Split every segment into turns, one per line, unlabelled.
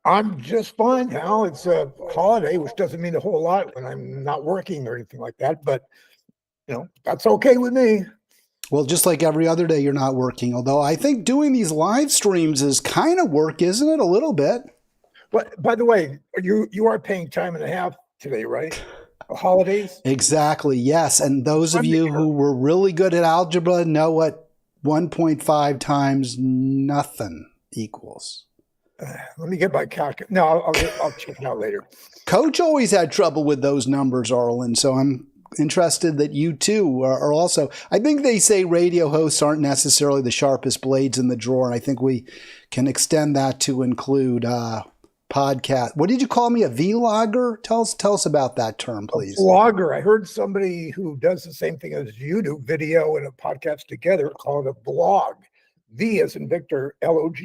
I'm just fine, Hal. It's a holiday, which doesn't mean a whole lot when I'm not working or anything like that, but that's okay with me.
Well, just like every other day, you're not working. Although I think doing these live streams is kind of work, isn't it? A little bit.
But by the way, you are paying time and a half today, right? Holidays?
Exactly. Yes. And those of you who were really good at algebra know what 1.5 times nothing equals.
Let me get my calculator. No, I'll check it out later.
Coach always had trouble with those numbers, Arlen. So I'm interested that you too are also. I think they say radio hosts aren't necessarily the sharpest blades in the drawer, and I think we can extend that to include podcast. What did you call me? A vlogger? Tell us about that term, please.
A vlogger. I heard somebody who does the same thing as you do, video and a podcast together, call it a blog. V as in Victor, LOG.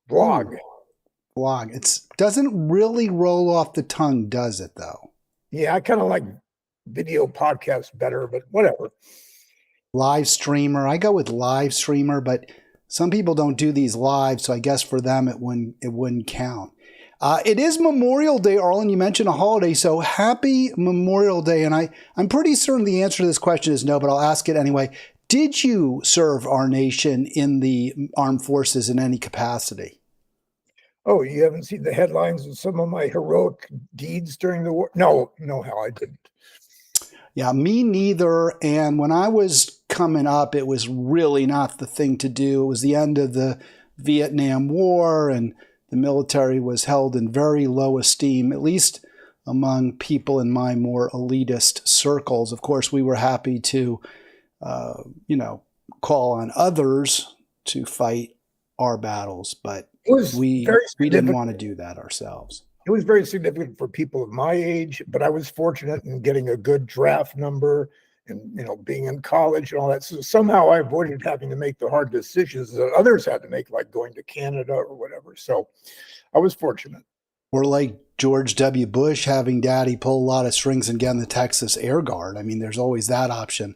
Blog.
Blog. It doesn't really roll off the tongue, does it, though?
Yeah, I kind of like video podcasts better, but whatever.
Live streamer. I go with live streamer, but some people don't do these live, so I guess for them it wouldn't count. It is Memorial Day, Arlen. You mentioned a holiday, so happy Memorial Day. And I'm pretty certain the answer to this question is no, but I'll ask it anyway. Did you serve our nation in the armed forces in any capacity?
Oh, you haven't seen the headlines of some of my heroic deeds during the war? No, Hal, I didn't.
Yeah, me neither. And when I was coming up, it was really not the thing to do. It was the end of the Vietnam War, and the military was held in very low esteem, at least among people in my more elitist circles. Of course, we were happy to, call on others to fight our battles, but we didn't want to do that ourselves.
It was very significant for people of my age, but I was fortunate in getting a good draft number and, being in college and all that. So somehow I avoided having to make the hard decisions that others had to make, like going to Canada or whatever. So I was fortunate.
Or like George W. Bush having daddy pull a lot of strings and get in the Texas Air Guard. I mean, there's always that option.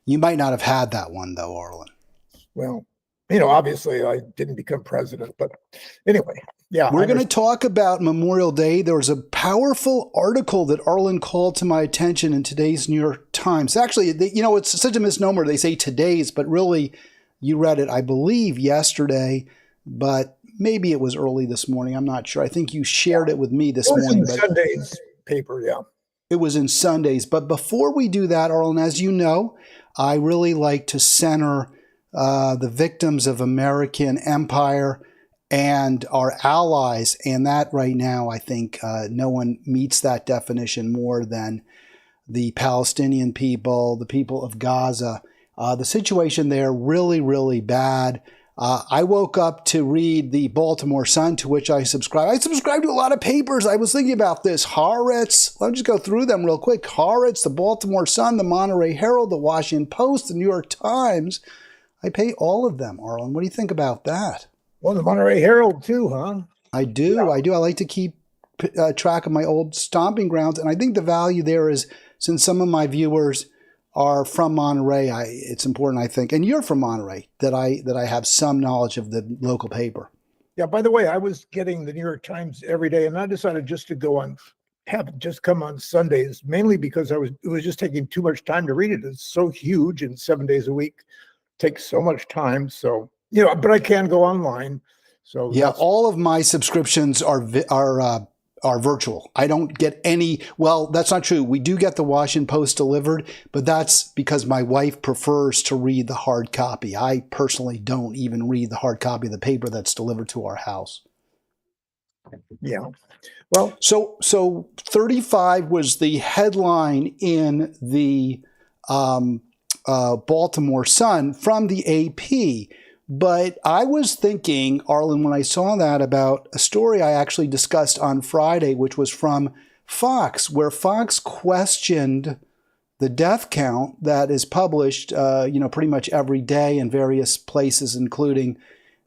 You might not have had that one, though, Arlen.
Well, obviously I didn't become president, but anyway, yeah.
We're going to talk about Memorial Day. There was a powerful article that Arlen called to my attention in today's New York Times. Actually, it's such a misnomer. They say today's, but really you read it, I believe, yesterday, but maybe it was early this morning. I'm not sure. I think you shared it with me this morning.
It was in Sunday's paper, yeah.
It was in Sunday's. But before we do that, Arlen, as you know, I really like to center the victims of American empire and our allies. And that right now, I think no one meets that definition more than the Palestinian people, the people of Gaza. The situation there really, really bad. I woke up to read the Baltimore Sun, to which I subscribe. I subscribe to a lot of papers. I was thinking about this. Haaretz, let me just go through them real quick. Haaretz, the Baltimore Sun, the Monterey Herald, the Washington Post, the New York Times. I pay all of them, Arlen. What do you think about that?
Well, the Monterey Herald too, huh?
I do. Yeah. I do. I like to keep track of my old stomping grounds. And I think the value there is, since some of my viewers are from Monterey, it's important, I think, and you're from Monterey, that I have some knowledge of the local paper.
Yeah, by the way, I was getting the New York Times every day, and I decided just to have it just come on Sundays, mainly because it was just taking too much time to read it. It's so huge, and 7 days a week takes so much time. So, but I can go online. So
yeah, all of my subscriptions are virtual. I don't get any. Well, that's not true. We do get the Washington Post delivered, but that's because my wife prefers to read the hard copy. I personally don't even read the hard copy of the paper that's delivered to our house.
Yeah. Well,
so 35 was the headline in the Baltimore Sun from the AP. But I was thinking, Arlen, when I saw that, about a story I actually discussed on Friday, which was from Fox, where Fox questioned the death count that is published, pretty much every day in various places, including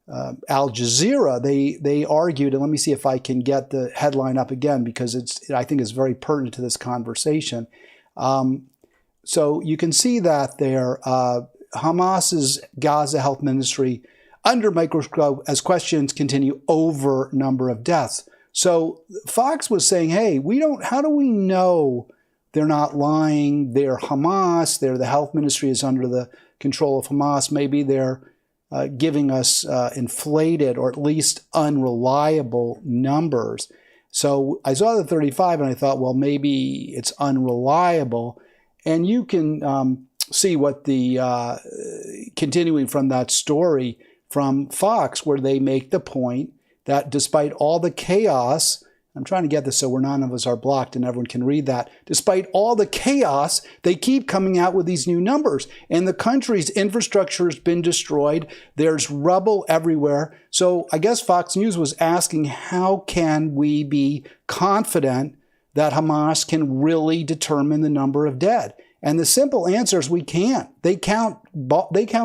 Al Jazeera. They argued, and let me see if I can get the headline up again, because I think it's very pertinent to this conversation. So you can see that there. Hamas's Gaza Health Ministry under microscope as questions continue over number of deaths. So Fox was saying, hey, how do we know they're not lying? They're Hamas. The health ministry is under the control of Hamas. Maybe they're giving us inflated or at least unreliable numbers. So I saw the 35 and I thought, well, maybe it's unreliable. And you can see what continuing from that story from Fox, where they make the point that despite all the chaos, I'm trying to get this so none of us are blocked and everyone can read that. Despite all the chaos, they keep coming out with these new numbers. And the country's infrastructure has been destroyed. There's rubble everywhere. So I guess Fox News was asking, how can we be confident that Hamas can really determine the number of dead? And the simple answer is we can't. They count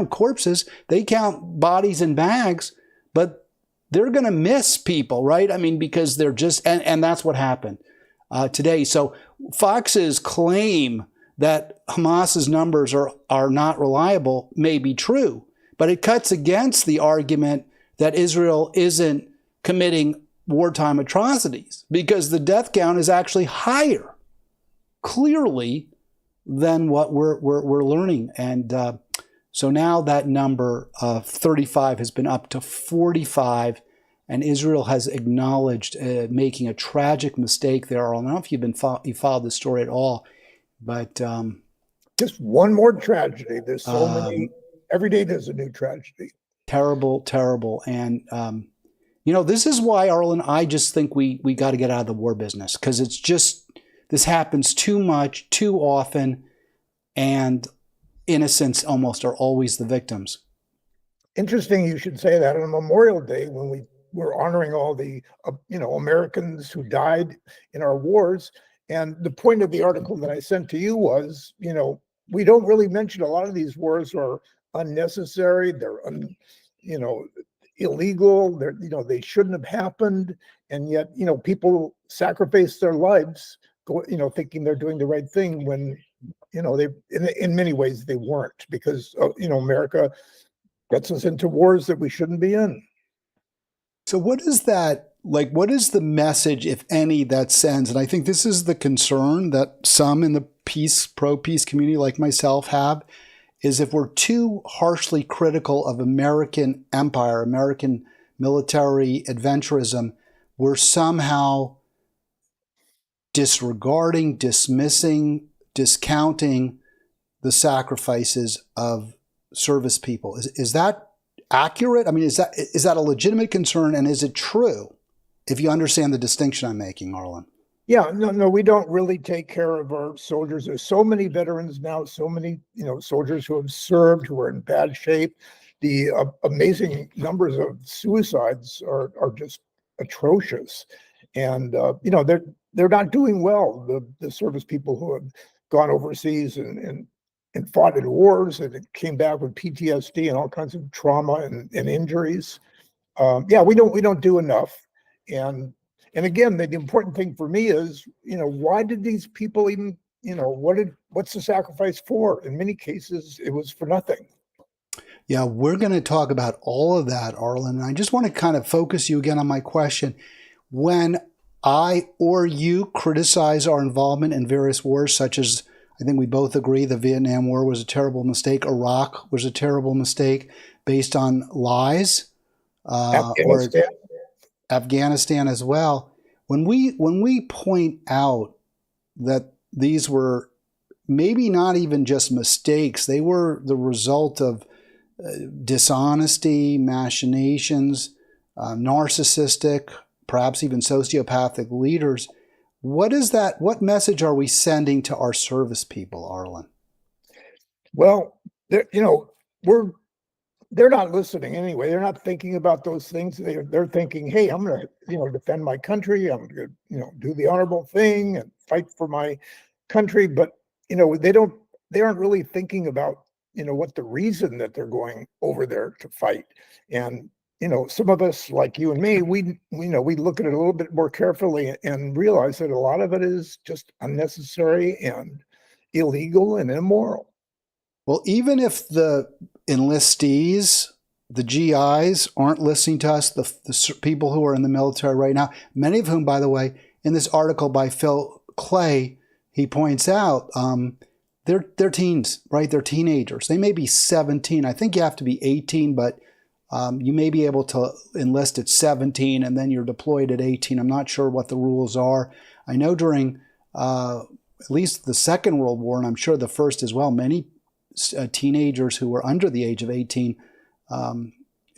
corpses, they count bodies in bags, but they're going to miss people, right? I mean, because they're just, and that's what happened today. So Fox's claim that Hamas's numbers are not reliable may be true, but it cuts against the argument that Israel isn't committing wartime atrocities, because the death count is actually higher, clearly, than what we're learning. And so now that number of 35 has been up to 45, and Israel has acknowledged making a tragic mistake there. I don't know if you followed the story at all, but
just one more tragedy. There's so many. Every day there's a new tragedy.
Terrible, terrible. And this is why, Arlen, I just think we got to get out of the war business, because it's just, this happens too much, too often, and innocents almost are always the victims.
Interesting you should say that on Memorial Day, when we were honoring all the Americans who died in our wars. And the point of the article that I sent to you was, we don't really mention a lot of these wars are unnecessary. They're illegal. They shouldn't have happened. And yet, people sacrifice their lives, thinking they're doing the right thing when, they in many ways they weren't, because America gets us into wars that we shouldn't be in.
So what is that, what is the message, if any, that sends? And I think this is the concern that some in the pro-peace community like myself have, is if we're too harshly critical of American empire, American military adventurism, we're somehow disregarding, dismissing, discounting the sacrifices of service people. Is that accurate? I mean, is that a legitimate concern, and is it true? If you understand the distinction I'm making, Arlen.
Yeah, no, we don't really take care of our soldiers. There's so many veterans now, so many, soldiers who have served, who are in bad shape. The amazing numbers of suicides are just atrocious. And, they're not doing well. The service people who have gone overseas and fought in wars and came back with PTSD and all kinds of trauma and injuries. We don't do enough. And again, the important thing for me is, why did these people even, what's the sacrifice for? In many cases, it was for nothing.
Yeah, we're going to talk about all of that, Arlen. And I just want to kind of focus you again on my question. When I or you criticize our involvement in various wars, such as, I think we both agree the Vietnam War was a terrible mistake, Iraq was a terrible mistake based on lies,
Afghanistan.
or Afghanistan as well. When we point out that these were maybe not even just mistakes, they were the result of dishonesty, machinations, narcissistic, perhaps even sociopathic leaders. What message are we sending to our service people, Arlen?
Well, they're not listening anyway. They're not thinking about those things. They're thinking, hey, I'm going to, defend my country. I'm going to, do the honorable thing and fight for my country. But, they aren't really thinking about, what the reason that they're going over there to fight. And, some of us like you and me, we look at it a little bit more carefully and realize that a lot of it is just unnecessary and illegal and immoral.
Well, even if the enlistees the GIs aren't listening to us, the people who are in the military right now, many of whom, by the way, in this article by Phil Clay, he points out they're teens, right? They're teenagers. They may be 17. I think you have to be 18, but you may be able to enlist at 17 and then you're deployed at 18. I'm not sure what the rules are. I know during at least the Second World War, and I'm sure the first as well, many teenagers who were under the age of 18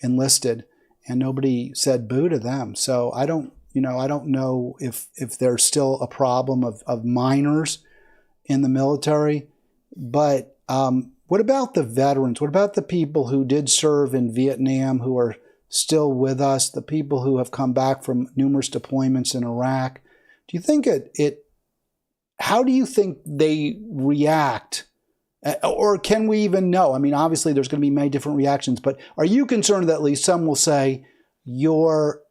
enlisted, and nobody said boo to them. So I don't know if there's still a problem of minors in the military. But what about the veterans? What about the people who did serve in Vietnam, who are still with us, the people who have come back from numerous deployments in Iraq? Do you think how do you think they react? Or can we even know? I mean, obviously there's going to be many different reactions, but are you concerned that at least some will say you're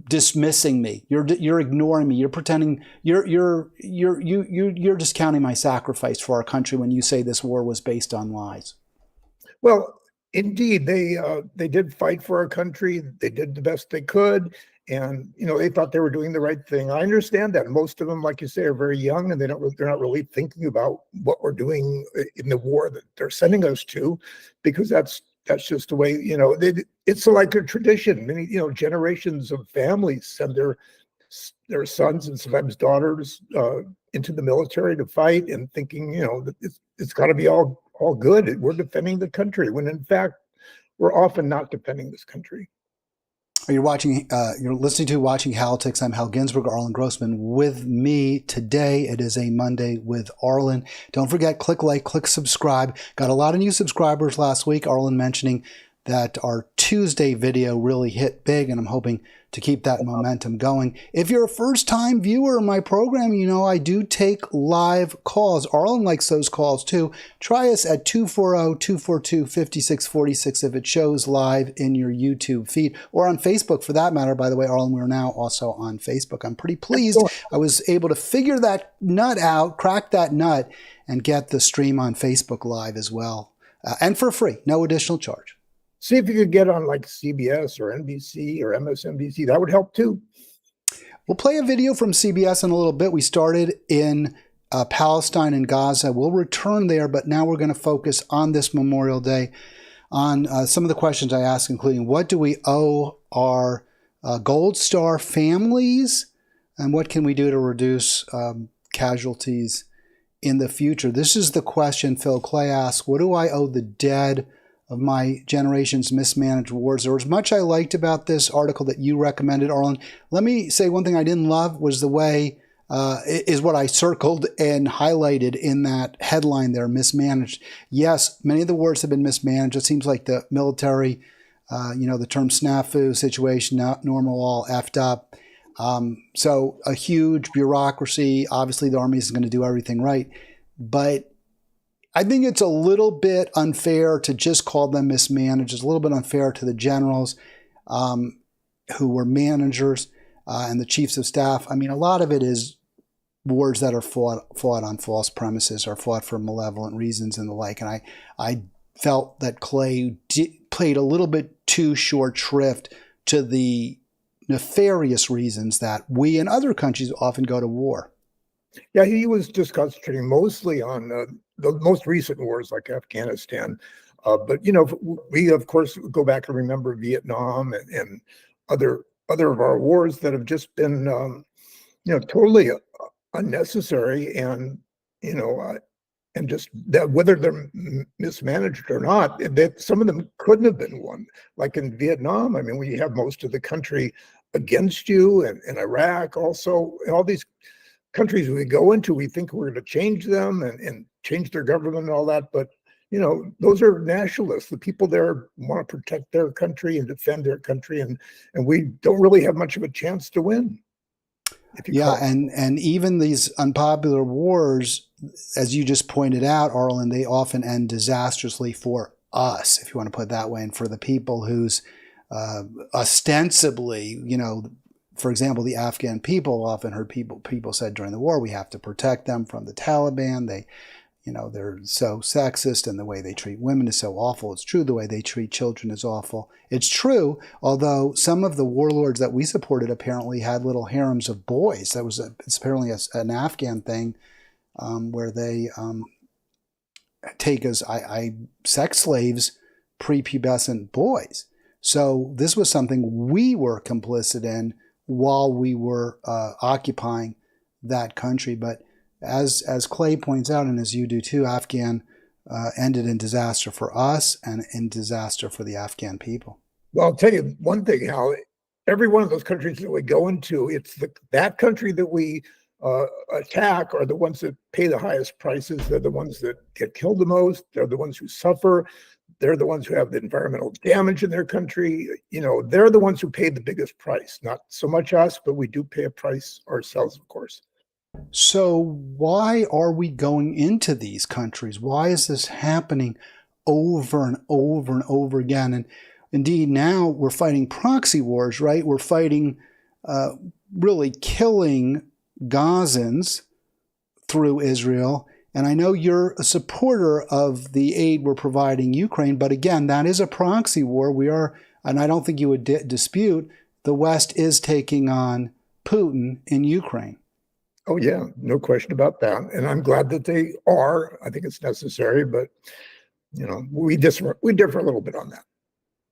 dismissing me, you're ignoring me, you're pretending, you're discounting my sacrifice for our country when you say this war was based on lies?
Well, indeed, they did fight for our country. They did the best they could. And, they thought they were doing the right thing. I understand that. Most of them, like you say, are very young and they're not really thinking about what we're doing in the war that they're sending us to, because that's just the way, it's like a tradition. Many, generations of families send their sons and sometimes daughters into the military to fight and thinking, that it's got to be all good. We're defending the country, when in fact, we're often not defending this country.
You're listening to Watching Halitics. I'm Hal Ginsberg, Arlen Grossman with me today. It is a Monday with Arlen. Don't forget, click like, click subscribe. Got a lot of new subscribers last week. Arlen mentioning that our Tuesday video really hit big, and I'm hoping to keep that momentum going. If you're a first-time viewer of my program, I do take live calls. Arlen likes those calls too. Try us at 240-242-5646 if it shows live in your YouTube feed, or on Facebook for that matter. By the way, Arlen, we're now also on Facebook. I'm pretty pleased I was able to figure that nut out, crack that nut, and get the stream on Facebook Live as well. And for free, no additional charge.
See if you could get on like CBS or NBC or MSNBC. That would help too.
We'll play a video from CBS in a little bit. We started in Palestine and Gaza. We'll return there, but now we're going to focus on this Memorial Day on some of the questions I asked, including what do we owe our Gold Star families, and what can we do to reduce casualties in the future? This is the question Phil Clay asked. What do I owe the dead of my generation's mismanaged wars? There was much I liked about this article that you recommended, Arlen. Let me say one thing I didn't love was the way, is what I circled and highlighted in that headline there, mismanaged. Yes, many of the wars have been mismanaged. It seems like the military, the term snafu, situation, not normal, all effed up. So a huge bureaucracy. Obviously, the Army isn't going to do everything right. But I think it's a little bit unfair to just call them mismanaged. It's a little bit unfair to the generals who were managers and the chiefs of staff. I mean, a lot of it is wars that are fought on false premises or fought for malevolent reasons and the like. And I felt that Clay played a little bit too short shrift to the nefarious reasons that we and other countries often go to war.
Yeah, he was just concentrating mostly on the most recent wars like Afghanistan. But, we, of course, go back and remember Vietnam and other of our wars that have just been, totally unnecessary. And, and just that whether they're mismanaged or not, that some of them couldn't have been won. Like in Vietnam, I mean, we have most of the country against you, and Iraq also, and all these countries we go into, we think we're going to change them and change their government and all that. But, those are nationalists. The people there want to protect their country and defend their country. And we don't really have much of a chance to win.
Yeah, and even these unpopular wars, as you just pointed out, Arlen, they often end disastrously for us, if you want to put it that way, and for the people whose ostensibly, for example, the Afghan people often heard people said during the war, we have to protect them from the Taliban. They, they're so sexist, and the way they treat women is so awful. It's true. The way they treat children is awful. It's true, although some of the warlords that we supported apparently had little harems of boys. That was it's apparently an Afghan thing, where they take as sex slaves prepubescent boys. So this was something we were complicit in while we were occupying that country. But as Clay points out, and as you do too, Afghan ended in disaster for us and in disaster for the Afghan people.
Well, I'll tell you one thing, Hal. Every one of those countries that we go into, it's that country that we attack are the ones that pay the highest prices. They're the ones that get killed the most. They're the ones who suffer. They're the ones who have the environmental damage in their country. They're the ones who pay the biggest price. Not so much us, but we do pay a price ourselves, of course.
So why are we going into these countries? Why is this happening over and over and over again? And indeed, now we're fighting proxy wars, right? We're fighting, really killing Gazans through Israel. And I know you're a supporter of the aid we're providing Ukraine, but again, that is a proxy war. We are, and I don't think you would dispute, the West is taking on Putin in Ukraine.
Oh, yeah, no question about that. And I'm glad that they are. I think it's necessary, but, we differ a little bit on that.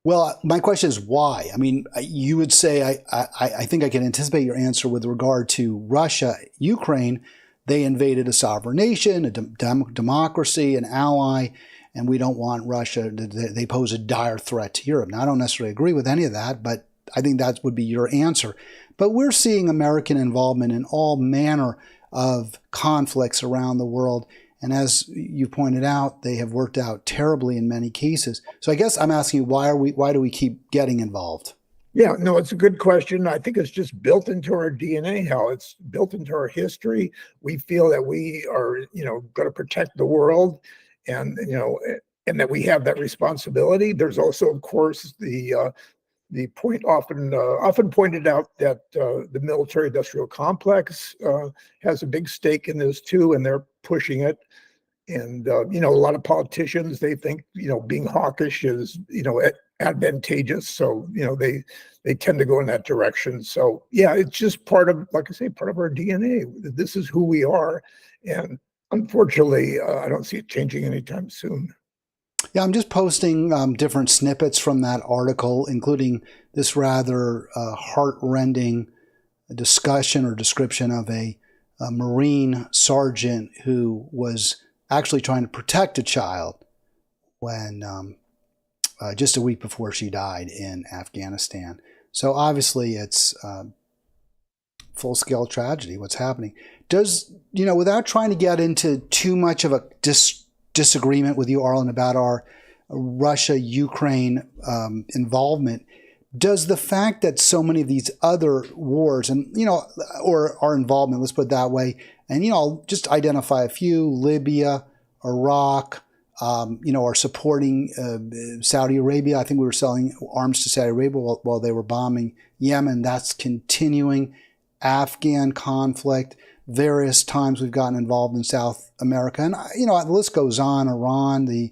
Well, my question is why? I mean, you would say, I think I can anticipate your answer with regard to Russia, Ukraine. They invaded a sovereign nation, a democracy, an ally, and we don't want Russia. They pose a dire threat to Europe. Now, I don't necessarily agree with any of that, but I think that would be your answer. But we're seeing American involvement in all manner of conflicts around the world. And as you pointed out, they have worked out terribly in many cases. So I guess I'm asking you, why do we keep getting involved?
Yeah, no, it's a good question. I think it's just built into our DNA, Hal. It's built into our history. We feel that we are, going to protect the world, and and that we have that responsibility. There's also, of course, the point often pointed out that the military-industrial complex has a big stake in this too, and they're pushing it. And a lot of politicians, they think being hawkish is advantageous, so they tend to go in that direction. So yeah, it's just part of, like I say, part of our DNA. This is who we are, and unfortunately, I don't see it changing anytime soon.
Yeah, I'm just posting different snippets from that article, including this rather heart-rending discussion or description of a Marine sergeant who was actually trying to protect a child when just a week before she died in Afghanistan. So obviously it's full-scale tragedy, what's happening. Without trying to get into too much of a disagreement with you, Arlen, about our Russia-Ukraine involvement, does the fact that so many of these other wars and, or our involvement, let's put it that way, and, I'll just identify a few: Libya, Iraq, are supporting Saudi Arabia. I think we were selling arms to Saudi Arabia while they were bombing Yemen. That's continuing. Afghan conflict. Various times we've gotten involved in South America, and the list goes on. Iran, the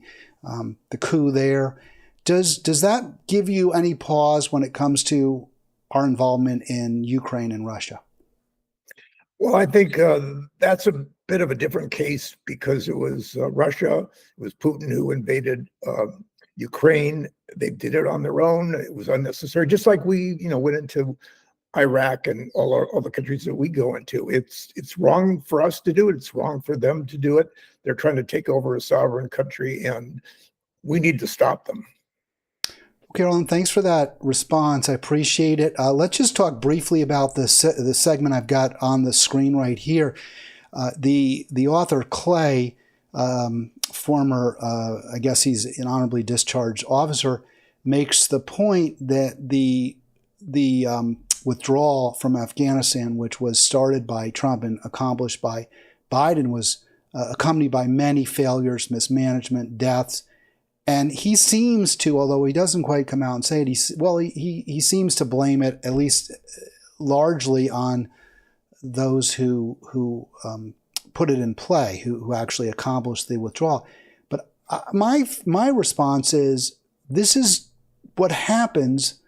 coup there. Does that give you any pause when it comes to our involvement in Ukraine and Russia?
Well, I think that's a bit of a different case because it was Russia, it was Putin who invaded Ukraine. They did it on their own. It was unnecessary, just like we, went into Iraq and all the countries that we go into. It's wrong for us to do it. It's wrong for them to do it. They're trying to take over a sovereign country, and we need to stop them.
Okay, Arlen, thanks for that response. I appreciate it. Let's just talk briefly about the segment I've got on the screen right here. The author, Clay, former, I guess he's an honorably discharged officer, makes the point that the withdrawal from Afghanistan, which was started by Trump and accomplished by Biden, was accompanied by many failures, mismanagement, deaths. And he seems to, although he doesn't quite come out and say it, he seems to blame it, at least largely, on those who put it in play, who actually accomplished the withdrawal. But my response is, this is what happens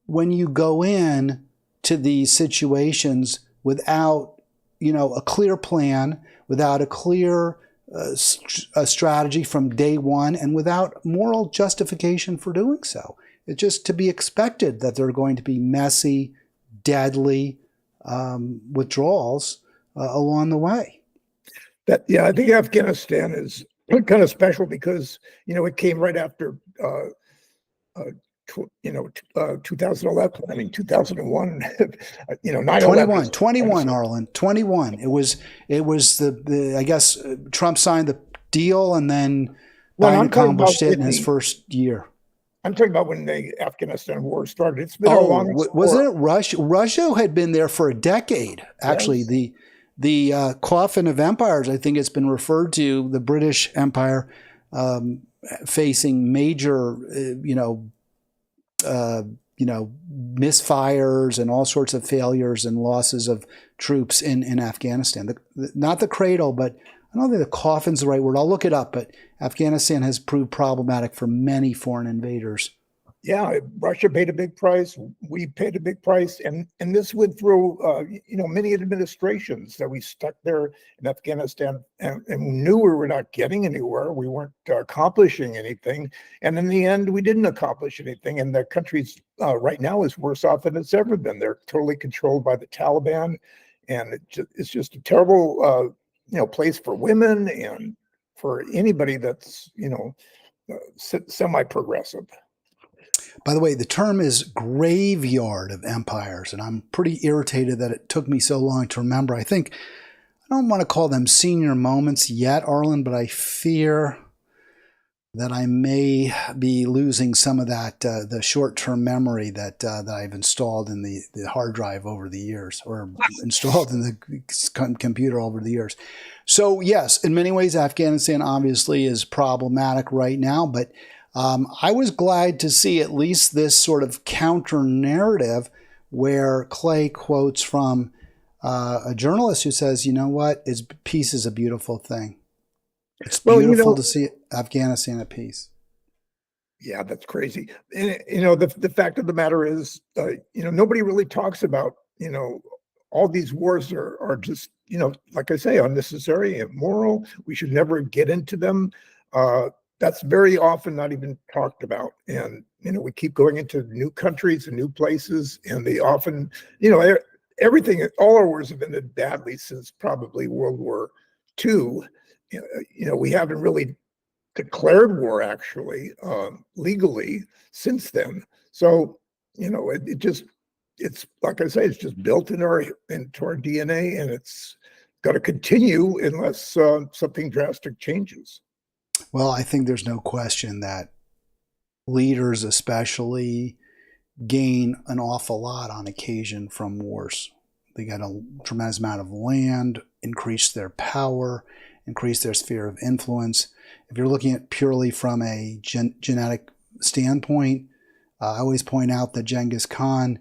when you go in to these situations without, a clear plan, without a clear a strategy from day one, and without moral justification for doing so. It's just to be expected that there are going to be messy, deadly withdrawals along the way.
I think Afghanistan is kind of special because, it came right after 2011, 2001, 9/11.
21, Arlen, 21. It was the I guess Trump signed the deal and then Biden accomplished it in his first year.
I'm talking about when the Afghanistan war started. It's been a long war.
Wasn't it Russia? Russia had been there for a decade. Actually, yes. The coffin of empires, I think it's been referred to, the British Empire facing major, misfires and all sorts of failures and losses of troops in Afghanistan. Not the cradle, but I don't think the coffin's the right word. I'll look it up, but Afghanistan has proved problematic for many foreign invaders.
Yeah, Russia paid a big price. We paid a big price, and this went through, many administrations that we stuck there in Afghanistan and knew we were not getting anywhere. We weren't accomplishing anything, and in the end, we didn't accomplish anything. And the country's right now is worse off than it's ever been. They're totally controlled by the Taliban, and it's just a terrible, place for women and for anybody that's, semi-progressive.
By the way, the term is graveyard of empires, and I'm pretty irritated that it took me so long to remember. I don't want to call them senior moments yet, Arlen, but I fear that I may be losing some of that, the short-term memory that I've installed in the hard drive over the years, or installed in the computer over the years. So yes, in many ways, Afghanistan obviously is problematic right now, but I was glad to see at least this sort of counter narrative where Clay quotes from a journalist who says, peace is a beautiful thing. It's beautiful to see Afghanistan at peace.
Yeah, that's crazy. And, the fact of the matter is, nobody really talks about, all these wars are just, like I say, unnecessary, immoral. We should never get into them. That's very often not even talked about. And, we keep going into new countries and new places, and they often, everything, all our wars have ended badly since probably World War II. We haven't really declared war actually legally since then. So, it's like I say, it's just built into our DNA, and it's got to continue unless something drastic changes.
Well, I think there's no question that leaders especially gain an awful lot on occasion from wars. They get a tremendous amount of land, increase their power, increase their sphere of influence. If you're looking at purely from a genetic standpoint, I always point out that Genghis Khan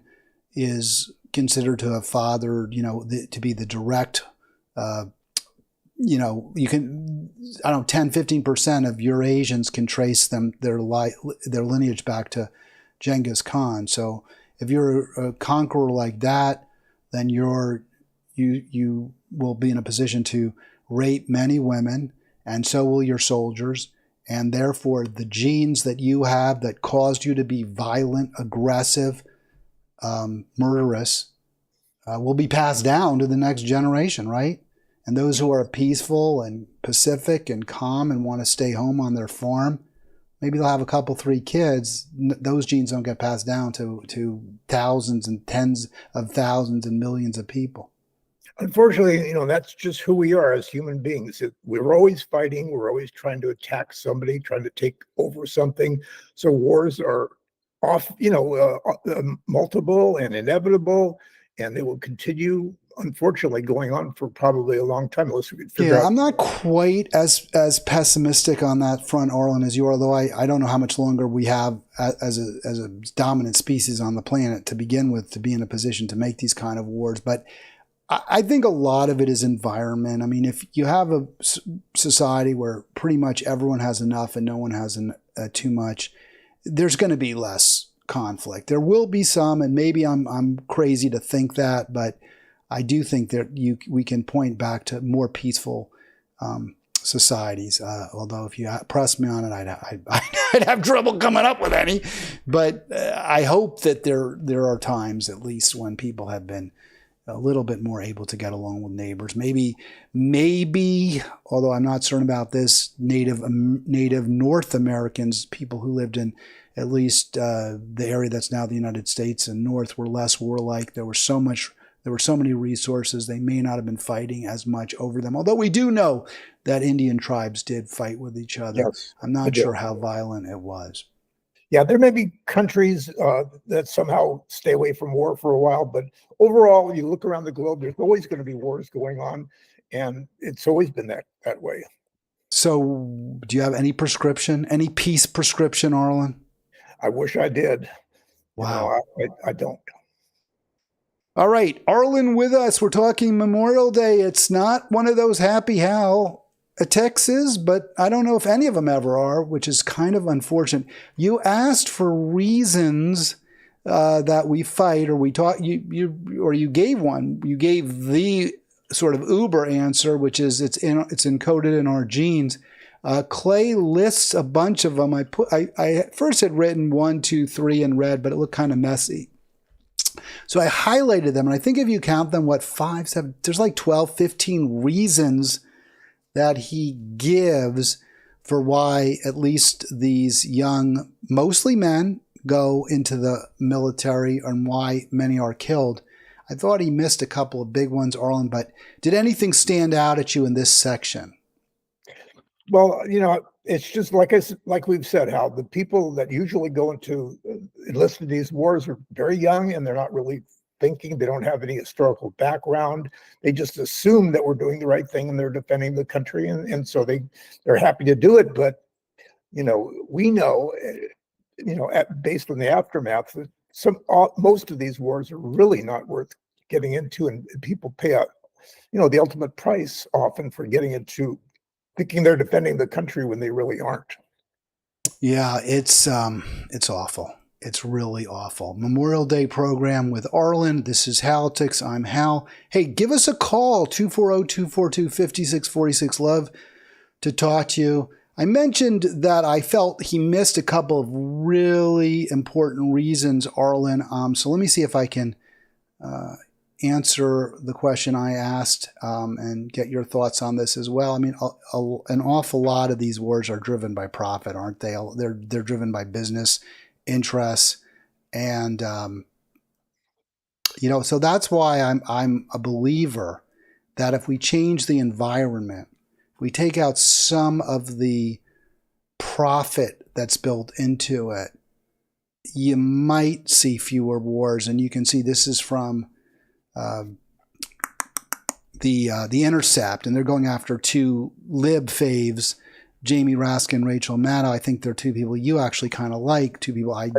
is considered to have fathered, to be the direct you can, 10, 15% of Eurasians can trace their lineage back to Genghis Khan. So if you're a conqueror like that, then you will be in a position to rape many women, and so will your soldiers. And therefore, the genes that you have that caused you to be violent, aggressive, murderous, will be passed down to the next generation, right? And those who are peaceful and pacific and calm and want to stay home on their farm, maybe they'll have a couple, 3 kids. Those genes don't get passed down to thousands and tens of thousands and millions of people.
Unfortunately, that's just who we are as human beings. We're always fighting. We're always trying to attack somebody, trying to take over something. So wars are multiple and inevitable, and they will continue, unfortunately, going on for probably a long time unless we can figure out.
I'm not quite as pessimistic on that front, Arlen, as you are, though I don't know how much longer we have as a dominant species on the planet to begin with to be in a position to make these kind of wars. But I think a lot of it is environment. I mean, if you have a society where pretty much everyone has enough and no one has too much, there's going to be less conflict. There will be some, and maybe I'm crazy to think that, but I do think that we can point back to more peaceful societies. Although if you press me on it, I'd have trouble coming up with any. But I hope that there are times, at least, when people have been a little bit more able to get along with neighbors. Maybe, although I'm not certain about this, native North Americans, people who lived in at least the area that's now the United States and North, were less warlike. There were so many resources. They may not have been fighting as much over them. Although we do know that Indian tribes did fight with each other.
Yes,
I'm not sure how violent it was.
Yeah, there may be countries that somehow stay away from war for a while, but overall, you look around the globe, there's always going to be wars going on, and it's always been that way.
So do you have any peace prescription, Arlen?
I wish I did.
Wow.
I don't.
All right, Arlen with us. We're talking Memorial Day. It's not one of those happy Halitics is, but I don't know if any of them ever are, which is kind of unfortunate. You asked for reasons that we fight, or we talk. You gave one. You gave the sort of uber answer, which is it's encoded in our genes. Clay lists a bunch of them. I first had written 1, 2, 3 in red, but it looked kind of messy. So I highlighted them, and I think if you count them, 5, 7, there's like 12, 15 reasons that he gives for why at least these young, mostly men, go into the military and why many are killed. I thought he missed a couple of big ones, Arlen, but did anything stand out at you in this section?
Well, it's just like we've said, how the people that usually go into enlist in these wars are very young, and they're not really thinking. They don't have any historical background. They just assume that we're doing the right thing and they're defending the country, and so they're happy to do it. But we know, based on the aftermath, that most of these wars are really not worth getting into, and people pay the ultimate price often for getting into thinking they're defending the country when they really aren't.
Yeah, it's awful. It's really awful. Memorial Day program with Arlen. This is Halitics. I'm Hal. Hey, give us a call, 240-242-5646. Love to talk to you. I mentioned that I felt he missed a couple of really important reasons, Arlen. So let me see if I can answer the question I asked and get your thoughts on this as well. I mean, an awful lot of these wars are driven by profit, aren't they? They're driven by business interests, and so that's why I'm a believer that if we change the environment, we take out some of the profit that's built into it, you might see fewer wars. And you can see this is from the Intercept, and they're going after two lib faves, Jamie Raskin, Rachel Maddow. I think they're two people you actually kind of like, two people I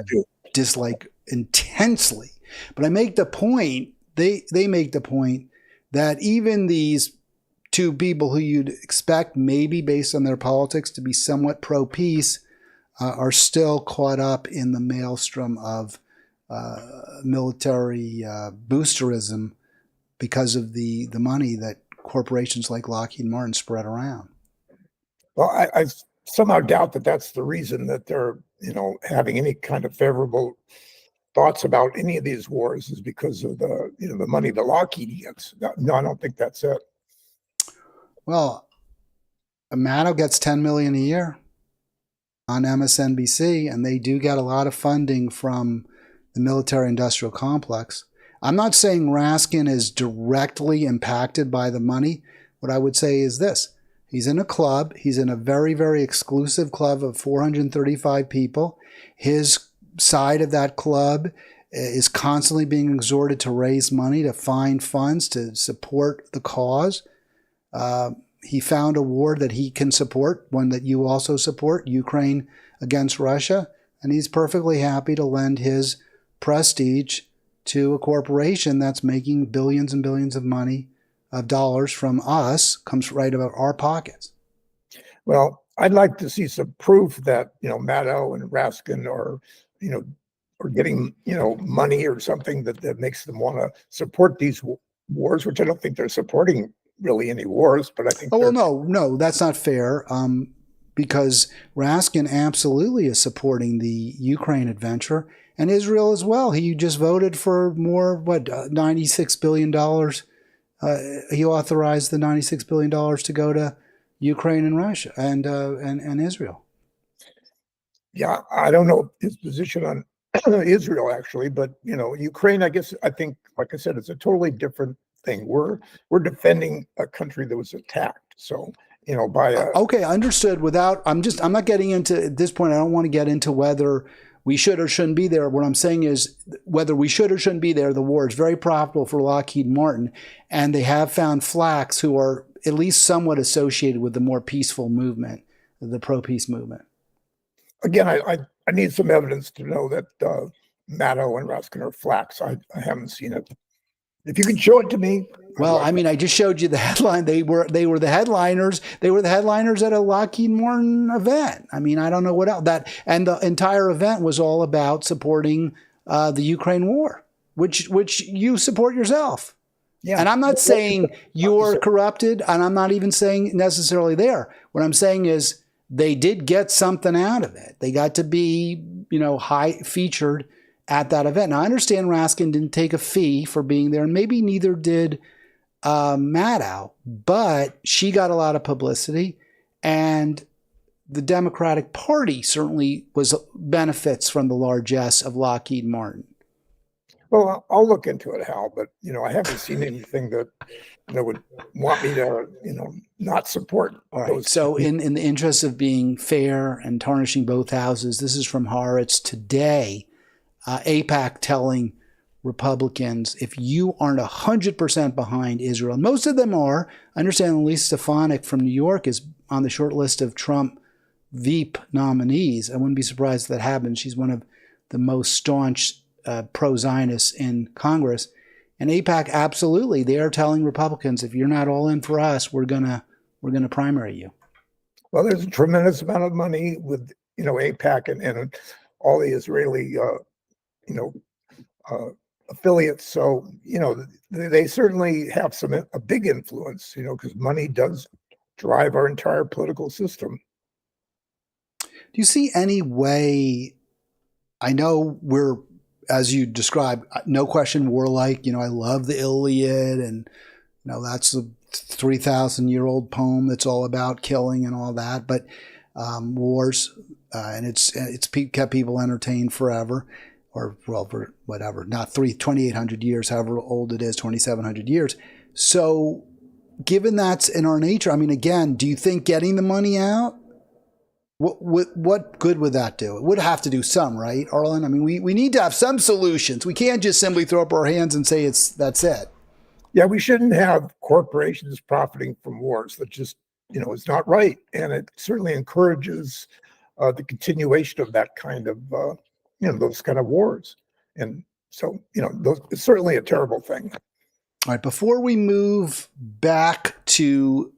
dislike intensely. But I make the point, they make the point that even these two people who you'd expect, maybe based on their politics, to be somewhat pro-peace, are still caught up in the maelstrom of military boosterism because of the money that corporations like Lockheed Martin spread around.
Well, I somehow doubt that that's the reason that they're, having any kind of favorable thoughts about any of these wars, is because of the money that Lockheed gets. No, I don't think that's it.
Well, Maddow gets $10 million a year on MSNBC, and they do get a lot of funding from the military-industrial complex. I'm not saying Raskin is directly impacted by the money. What I would say is this. He's in a club. He's in a very, very exclusive club of 435 people. His side of that club is constantly being exhorted to raise money, to find funds, to support the cause. He found a war that he can support, one that you also support, Ukraine against Russia, and he's perfectly happy to lend his prestige to a corporation that's making billions and billions of dollars from us, comes right out of our pockets.
Well, I'd like to see some proof that, Maddow and Raskin are getting, money or something that makes them want to support these wars, which I don't think they're supporting really any wars, but I think.
Oh, well, no, that's not fair. Because Raskin absolutely is supporting the Ukraine adventure, and Israel as well. He just voted for more, $96 billion. He authorized the $96 billion to go to Ukraine and Russia and Israel.
Yeah, I don't know his position on Israel actually, but Ukraine, I think, like I said, it's a totally different thing. We're defending a country that was attacked. So, by a.
Okay, understood. I'm not getting into, at this point, I don't want to get into whether we should or shouldn't be there. What I'm saying is whether we should or shouldn't be there, the war is very profitable for Lockheed Martin, and they have found flacks who are at least somewhat associated with the more peaceful movement, the pro-peace movement.
Again, I need some evidence to know that Maddow and Raskin are flacks. I haven't seen it. If you can show it to me.
Well, I just showed you the headline. They were the headliners. They were the headliners at a Lockheed Martin event. I don't know what else. And the entire event was all about supporting the Ukraine war, which you support yourself. Yeah. And I'm not saying you're corrupted, and I'm not even saying necessarily there. What I'm saying is they did get something out of it. They got to be, high featured at that event. Now, I understand Raskin didn't take a fee for being there, and maybe neither did Maddow, but she got a lot of publicity, and the Democratic Party certainly benefits from the largesse of Lockheed Martin.
Well, I'll look into it, Hal, but I haven't seen anything that would want me to not support.
All right. So in the interest of being fair and tarnishing both houses, this is from Haaretz today. AIPAC telling Republicans, if you aren't 100% behind Israel, and most of them are. I understand Elise Stefanik from New York is on the short list of Trump Veep nominees. I wouldn't be surprised if that happens. She's one of the most staunch pro-Zionists in Congress. And AIPAC, absolutely, they are telling Republicans, if you're not all in for us, we're gonna primary you.
Well, there's a tremendous amount of money with AIPAC and all the Israeli affiliates. So they certainly have a big influence. Because money does drive our entire political system.
Do you see any way? I know we're, as you described, no question warlike. I love the Iliad, and that's a 3,000-year-old poem that's all about killing and all that. But wars, and it's kept people entertained forever, or for whatever, not 2,800 years, however old it is, 2,700 years. So, given that's in our nature, again, do you think getting the money out? What good would that do? It would have to do some, right, Arlen? We need to have some solutions. We can't just simply throw up our hands and say that's it.
Yeah, we shouldn't have corporations profiting from wars. That just, is not right. And it certainly encourages the continuation of that kind of, those kind of wars. And so, it's certainly a terrible thing.
All right, before we move back to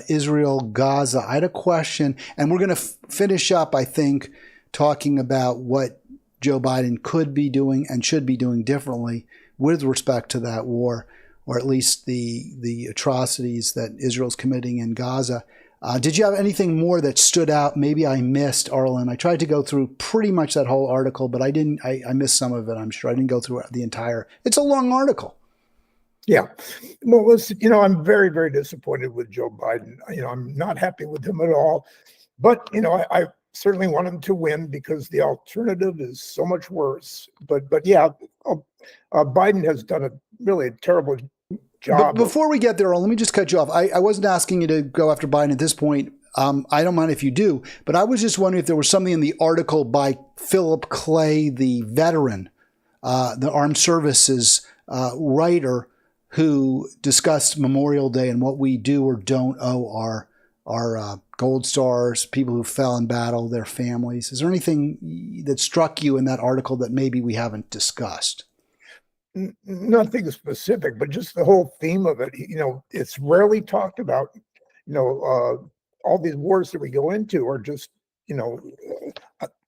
Israel, Gaza, I had a question, and we're going to finish up, I think, talking about what Joe Biden could be doing and should be doing differently with respect to that war, or at least the atrocities that Israel's committing in Gaza. Did you have anything more that stood out? Maybe I missed, Arlen. I tried to go through pretty much that whole article, but I didn't. I missed some of it, I'm sure. I didn't go through the entire. It's a long article.
Yeah. Well, listen, I'm very, very disappointed with Joe Biden. I'm not happy with him at all. But, I certainly want him to win because the alternative is so much worse. But yeah, Biden has done a really terrible job.
But before we get there, let me just cut you off. I wasn't asking you to go after Biden at this point. I don't mind if you do. But I was just wondering if there was something in the article by Philip Clay, the veteran, the Armed Services writer, who discussed Memorial Day and what we do or don't owe our gold stars, people who fell in battle, their families. Is there anything that struck you in that article that maybe we haven't discussed?
Nothing specific, but just the whole theme of it. It's rarely talked about. All these wars that we go into are just,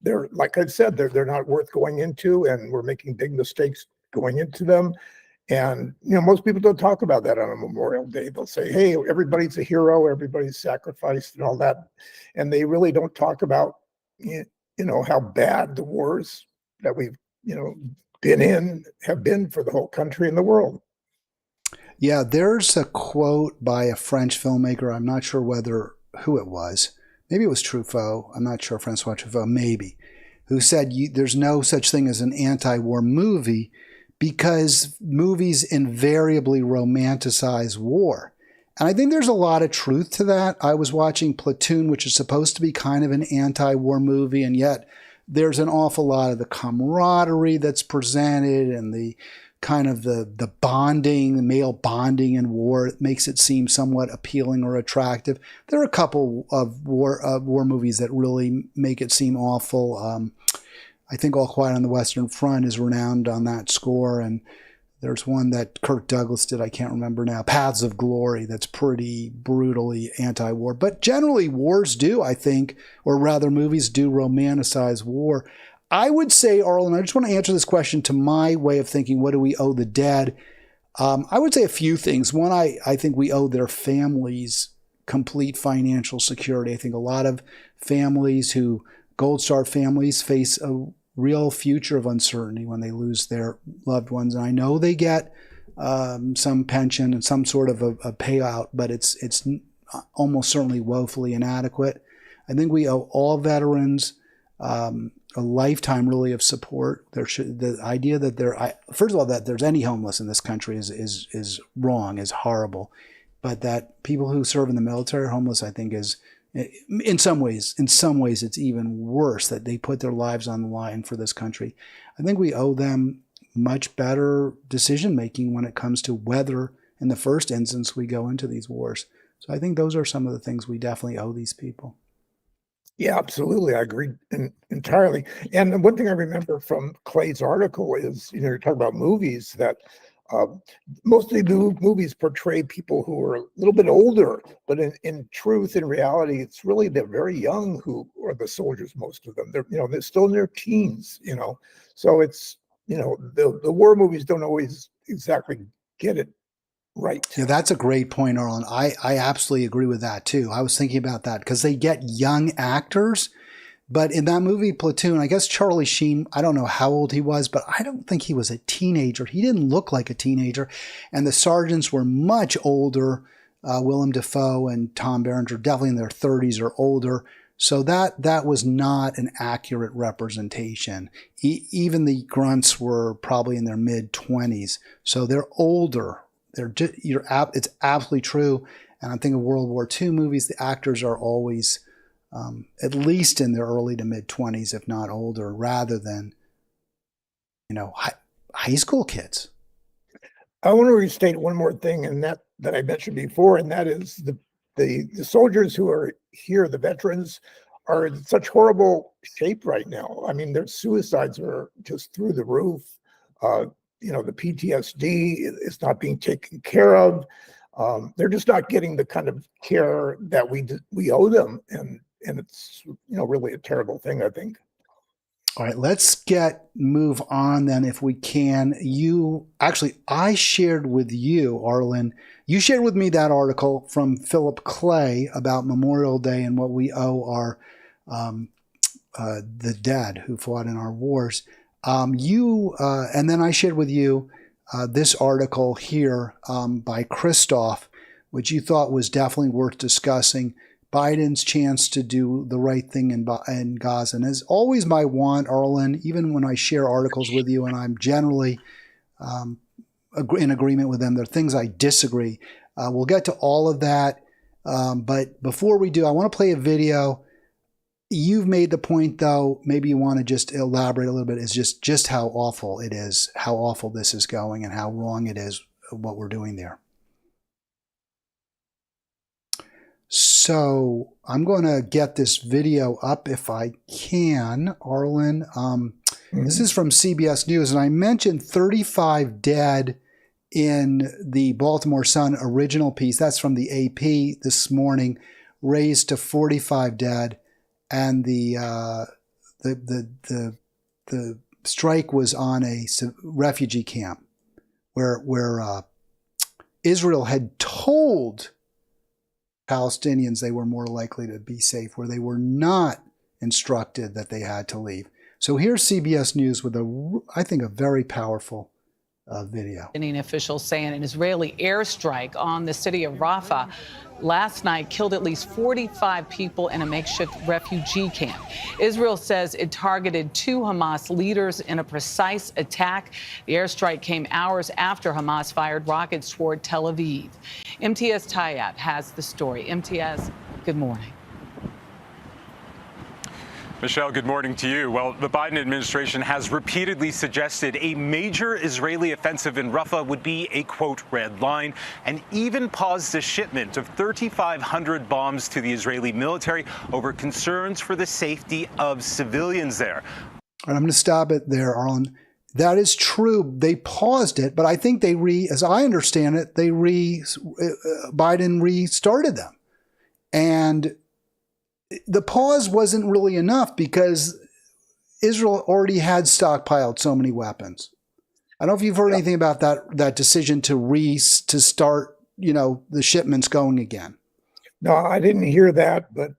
they're, like I said, they're not worth going into, and we're making big mistakes going into them. And most people don't talk about that on a Memorial Day. They'll say, "Hey, everybody's a hero, everybody's sacrificed, and all that," and they really don't talk about how bad the wars that we've have been for the whole country and the world.
Yeah, there's a quote by a French filmmaker. I'm not sure who it was. Maybe it was Truffaut. I'm not sure, Francois Truffaut, maybe, who said there's no such thing as an anti-war movie because movies invariably romanticize war. And I think there's a lot of truth to that. I was watching Platoon, which is supposed to be kind of an anti-war movie, and yet there's an awful lot of the camaraderie that's presented and the kind of the bonding, the male bonding in war. It makes it seem somewhat appealing or attractive. There are a couple of war movies that really make it seem awful. I think All Quiet on the Western Front is renowned on that score, and there's one that Kirk Douglas did, I can't remember now, Paths of Glory, that's pretty brutally anti-war. But generally, wars do, I think, or rather movies do romanticize war. I would say, Arlen, I just want to answer this question to my way of thinking, what do we owe the dead? I would say a few things. One, I think we owe their families complete financial security. I think a lot of families Gold Star families face a real future of uncertainty when they lose their loved ones. And I know they get some pension and some sort of a payout, but it's almost certainly woefully inadequate. I think we owe all veterans a lifetime really of support. The idea that first of all, that there's any homeless in this country is wrong, is horrible. But that people who serve in the military are homeless, I think, is in some ways it's even worse, that they put their lives on the line for this country. I think we owe them much better decision making when it comes to whether, in the first instance, we go into these wars. So I think those are some of the things we definitely owe these people.
Yeah, absolutely. I agree entirely. And one thing I remember from Clay's article is, you're talking about movies, that most of the movies portray people who are a little bit older, but in truth, in reality, it's really the very young who are the soldiers. Most of them, they're still in their teens. So it's the war movies don't always exactly get it right.
Yeah, that's a great point, Arlen. I absolutely agree with that too. I was thinking about that because they get young actors. But in that movie, Platoon, I guess Charlie Sheen, I don't know how old he was, but I don't think he was a teenager. He didn't look like a teenager. And the sergeants were much older. Willem Dafoe and Tom Berenger, definitely in their 30s or older. So that was not an accurate representation. Even the grunts were probably in their mid-20s. So they're older. It's absolutely true. And I'm thinking of World War II movies, the actors are always at least in their early to mid-20s, if not older, rather than, high school kids.
I want to restate one more thing, and that I mentioned before, and that is the soldiers who are here, the veterans, are in such horrible shape right now. I mean, their suicides are just through the roof. The PTSD is not being taken care of. They're just not getting the kind of care that we owe them, and it's really a terrible thing, I think.
All right, let's move on then, if we can. I shared with you, Arlen, you shared with me that article from Philip Clay about Memorial Day and what we owe our the dead who fought in our wars. And then I shared with you this article here by Christoph, which you thought was definitely worth discussing. Biden's chance to do the right thing in Gaza. And as always my want, Arlen, even when I share articles with you and I'm generally in agreement with them, there are things I disagree. We'll get to all of that. But before we do, I want to play a video. You've made the point, though, maybe you want to just elaborate a little bit, is just how awful it is, how awful this is going, and how wrong it is what we're doing there. So I'm going to get this video up if I can, Arlen. This is from CBS News, and I mentioned 35 dead in the Baltimore Sun original piece. That's from the AP this morning, raised to 45 dead, and the strike was on a refugee camp where Israel had told Palestinians they were more likely to be safe, where they were not instructed that they had to leave. So here's CBS News with I think a very powerful video.
Officials say an Israeli airstrike on the city of Rafah last night killed at least 45 people in a makeshift refugee camp. Israel says it targeted 2 Hamas leaders in a precise attack. The airstrike came hours after Hamas fired rockets toward Tel Aviv. MTS Tayab has the story. MTS, good morning.
Michelle, good morning to you. Well, the Biden administration has repeatedly suggested a major Israeli offensive in Rafah would be a, quote, red line, and even paused a shipment of 3,500 bombs to the Israeli military over concerns for the safety of civilians there.
And I'm going to stop it there, Arlen. That is true. They paused it, but I think as I understand it, Biden restarted them. And the pause wasn't really enough because Israel already had stockpiled so many weapons. I don't know if you've heard anything about that decision to start, the shipments going again.
No, I didn't hear that, but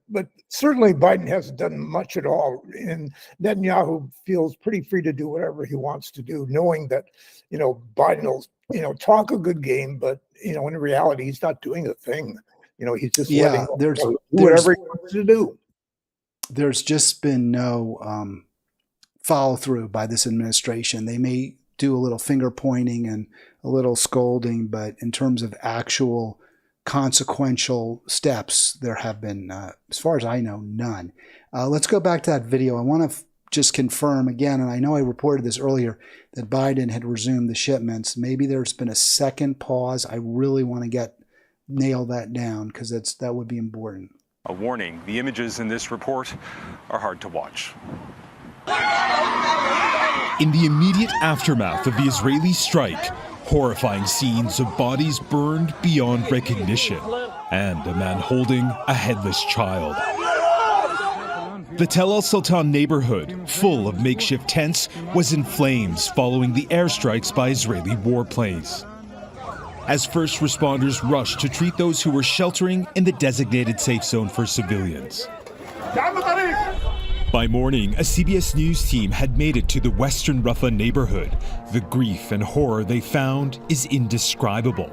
certainly Biden hasn't done much at all. And Netanyahu feels pretty free to do whatever he wants to do, knowing that, Biden will, talk a good game, but, in reality, he's not doing a thing. He's just letting do whatever he wants to do.
There's just been no follow through by this administration. They may do a little finger pointing and a little scolding, but in terms of actual consequential steps, there have been, as far as I know, none. Let's go back to that video. I want to just confirm again, and I know I reported this earlier, that Biden had resumed the shipments. Maybe there's been a second pause. I really want to nail that down because that would be important.
A warning, the images in this report are hard to watch.
In the immediate aftermath of the Israeli strike, horrifying scenes of bodies burned beyond recognition and a man holding a headless child. The Tel El Sultan neighborhood, full of makeshift tents, was in flames following the airstrikes by Israeli warplanes, as first responders rushed to treat those who were sheltering in the designated safe zone for civilians. By morning, a CBS News team had made it to the western Rafah neighborhood. The grief and horror they found is indescribable,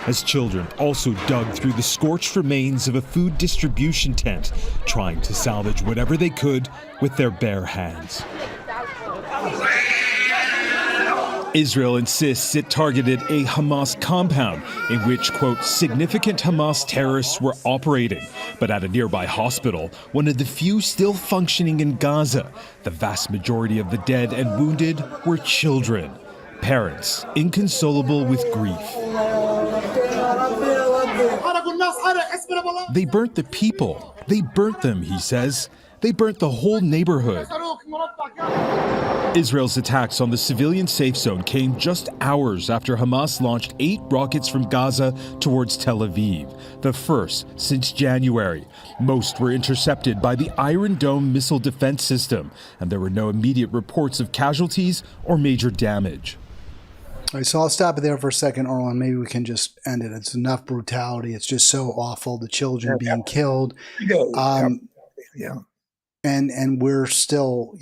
as children also dug through the scorched remains of a food distribution tent, trying to salvage whatever they could with their bare hands. Israel insists it targeted a Hamas compound in which, quote, significant Hamas terrorists were operating. But at a nearby hospital, one of the few still functioning in Gaza, the vast majority of the dead and wounded were children, parents inconsolable with grief. They burnt the people. They burnt them, he says. They burnt the whole neighborhood. Israel's attacks on the civilian safe zone came just hours after Hamas launched 8 rockets from Gaza towards Tel Aviv, the first since January. Most were intercepted by the Iron Dome missile defense system, and there were no immediate reports of casualties or major damage.
All right, so I'll stop it there for a second, Arlen. Maybe we can just end it. It's enough brutality. It's just so awful. The children being killed. And we're still,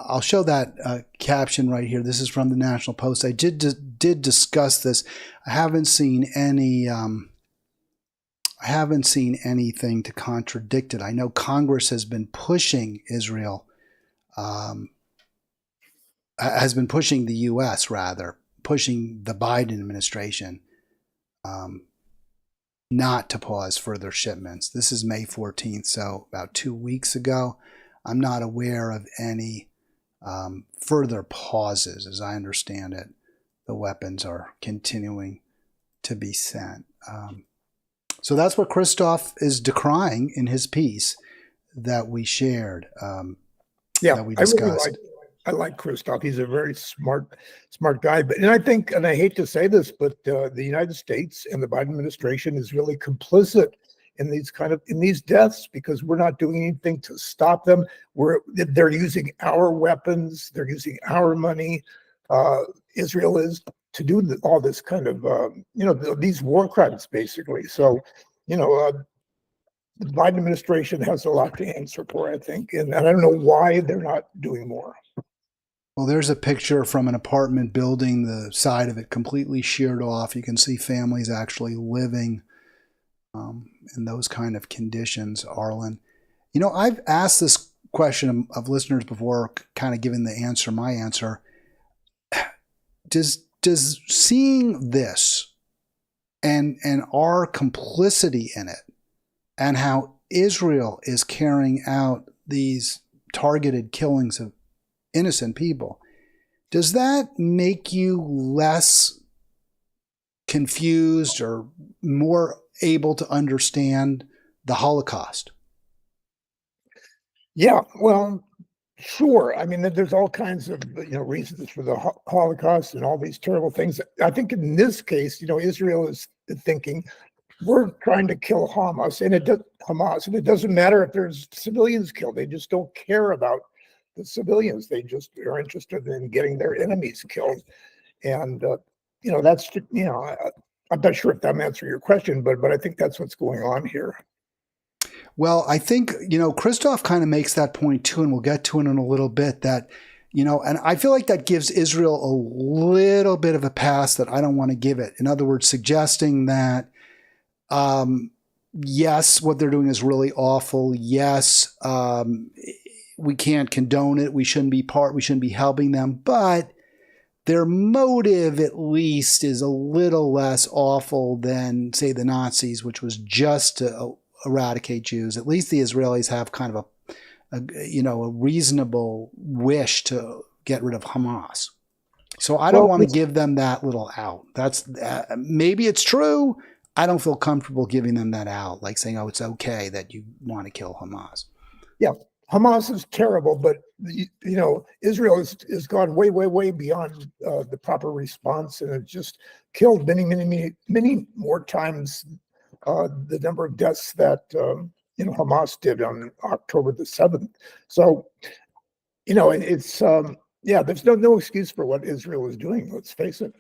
I'll show that caption right here. This is from the National Post. I did discuss this. I haven't seen anything to contradict it. I know Congress has been pushing Israel, has been pushing the U.S. rather, pushing the Biden administration not to pause further shipments. This is May 14th, so about 2 weeks ago. I'm not aware of any further pauses. As I understand it, the weapons are continuing to be sent. So that's what Christoph is decrying in his piece that we shared, that we discussed.
I like Christoph. He's a very smart guy. But and I think, and I hate to say this, but the United States and the Biden administration is really complicit in these deaths because we're not doing anything to stop them. They're using our weapons, they're using our money. Israel is to do all this kind of these war crimes basically. So the Biden administration has a lot to answer for, I think, and I don't know why they're not doing more.
Well, there's a picture from an apartment building, the side of it completely sheared off. You can see families actually living in those kind of conditions, Arlen. I've asked this question of listeners before, kind of giving my answer. Does seeing this and our complicity in it and how Israel is carrying out these targeted killings of innocent people, does that make you less confused or more able to understand the Holocaust?
Yeah, well, sure. I mean, there's all kinds of reasons for the Holocaust and all these terrible things. I think in this case, Israel is thinking we're trying to kill Hamas, and it doesn't matter if there's civilians killed. They just don't care about the civilians. They just are interested in getting their enemies killed, and that's I'm not sure if that answers your question, but I think that's what's going on here.
Well, I think, Christoph kind of makes that point too, and we'll get to it in a little bit, that, and I feel like that gives Israel a little bit of a pass that I don't want to give it. In other words, suggesting that, yes, what they're doing is really awful. Yes, we can't condone it. We shouldn't be helping them, but their motive at least is a little less awful than, say, the Nazis, which was just to eradicate Jews. At least the Israelis have kind of a reasonable wish to get rid of Hamas. So I don't want to give them that little out. That's maybe it's true. I don't feel comfortable giving them that out, like saying, "Oh, it's okay that you want to kill Hamas." Yeah,
Hamas is terrible, but Israel has gone way, way, way beyond the proper response, and it just killed many, many, many, many more times the number of deaths that Hamas did on October the 7th. So it's there's no excuse for what Israel is doing. Let's face it.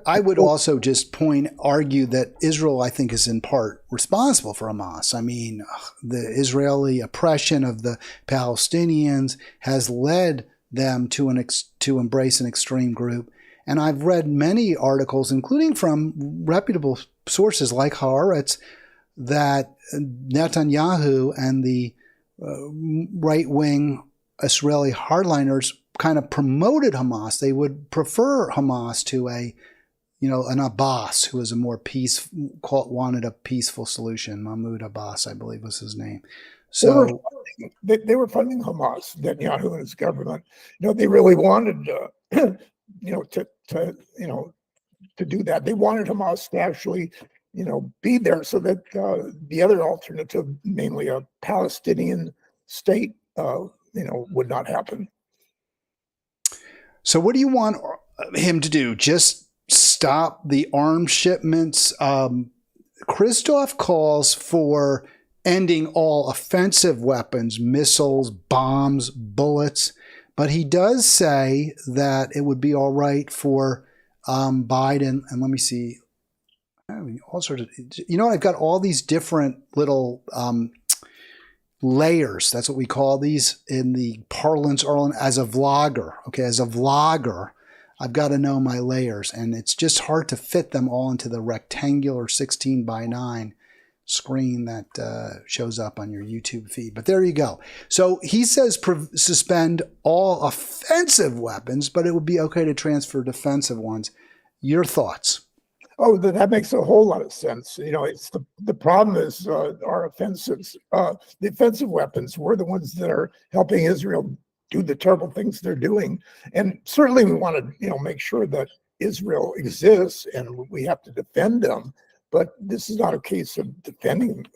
I would also just argue that Israel, I think, is in part responsible for Hamas. I mean, the Israeli oppression of the Palestinians has led them to embrace an extreme group. And I've read many articles, including from reputable sources like Haaretz, that Netanyahu and the right-wing Israeli hardliners kind of promoted Hamas. They would prefer Hamas to an Abbas, who was wanted a peaceful solution. Mahmoud Abbas, I believe, was his name. So
they were funding Hamas, Netanyahu and his government. They really wanted to do that. They wanted Hamas to actually be there so that the other alternative, mainly a Palestinian state, would not happen.
So what do you want him to do? Just stop the arms shipments? Christoph calls for ending all offensive weapons, missiles, bombs, bullets. But he does say that it would be all right for Biden. And let me see. All sorts of, I've got all these different little layers. That's what we call these in the parlance, Arlen, as a vlogger. Okay, as a vlogger, I've got to know my layers, and it's just hard to fit them all into the rectangular 16:9 screen that shows up on your YouTube feed. But there you go. So he says suspend all offensive weapons, but it would be okay to transfer defensive ones. Your thoughts?
Oh, that makes a whole lot of sense. It's the problem is our offensives, the offensive weapons were the ones that are helping Israel do the terrible things they're doing. And certainly we want to, make sure that Israel exists and we have to defend them. But this is not a case of defending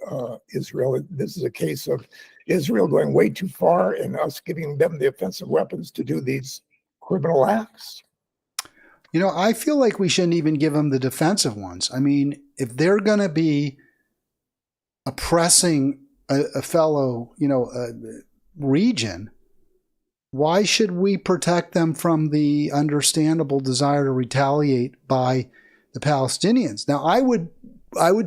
Israel. This is a case of Israel going way too far and us giving them the offensive weapons to do these criminal acts.
You know, I feel like we shouldn't even give them the defensive ones. I mean, if they're going to be oppressing a fellow, region, why should we protect them from the understandable desire to retaliate by the Palestinians? Now, I would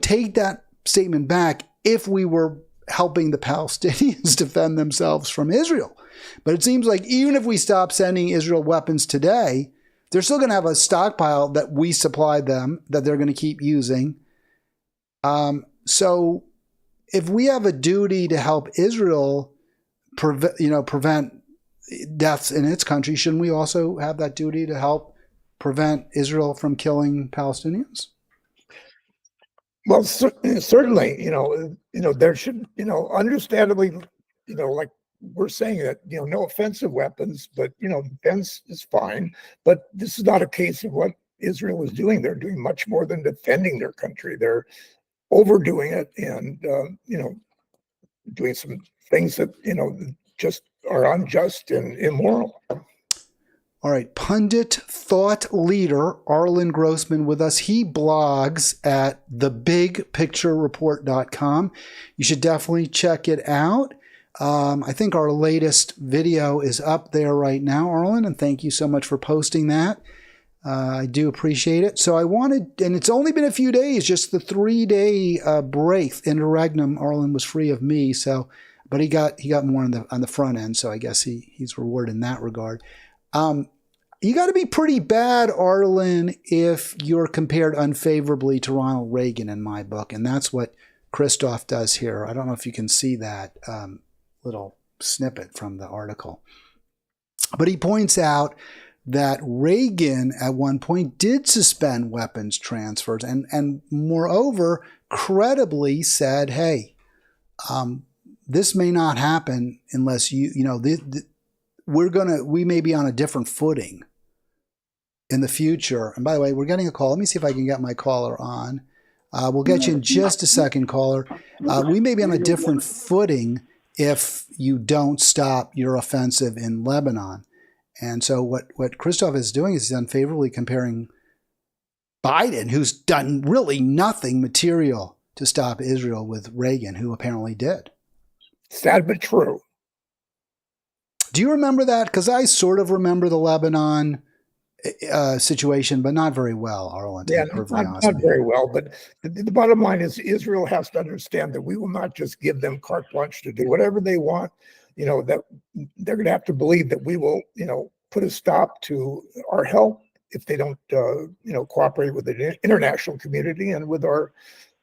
take that statement back if we were helping the Palestinians defend themselves from Israel. But it seems like even if we stop sending Israel weapons today, they're still going to have a stockpile that we supplied them that they're going to keep using. So if we have a duty to help Israel prevent deaths in its country, shouldn't we also have that duty to help prevent Israel from killing Palestinians?
Well, certainly, there should, understandably, like we're saying that, no offensive weapons, but, defense is fine. But this is not a case of what Israel is doing. They're doing much more than defending their country. They're overdoing it and, doing some things that, just are unjust and immoral.
All right. Pundit thought leader Arlen Grossman with us. He blogs at thebigpicturereport.com. You should definitely check it out. I think our latest video is up there right now, Arlen, and thank you so much for posting that. I do appreciate it. So I wanted, and it's only been a few days, just the 3-day break. Interregnum, Arlen was free of me, but he got more on the front end, so I guess he's rewarded in that regard. You got to be pretty bad, Arlen, if you're compared unfavorably to Ronald Reagan in my book, and that's what Christoph does here. I don't know if you can see that little snippet from the article. But he points out that Reagan at one point did suspend weapons transfers and moreover, credibly said, hey, this may not happen unless we may be on a different footing in the future. And by the way, we're getting a call. Let me see if I can get my caller on. We'll get you in just a second, caller. We may be on a different footing if you don't stop your offensive in Lebanon. And so what Christoph is doing is he's unfavorably comparing Biden, who's done really nothing material to stop Israel, with Reagan, who apparently did.
Sad but true.
Do you remember that? Because I sort of remember the Lebanon situation, but not very well, Arlen.
Yeah, not very well. But the bottom line is Israel has to understand that we will not just give them carte blanche to do whatever they want. That they're going to have to believe that we will, put a stop to our help if they don't, cooperate with the international community and with our,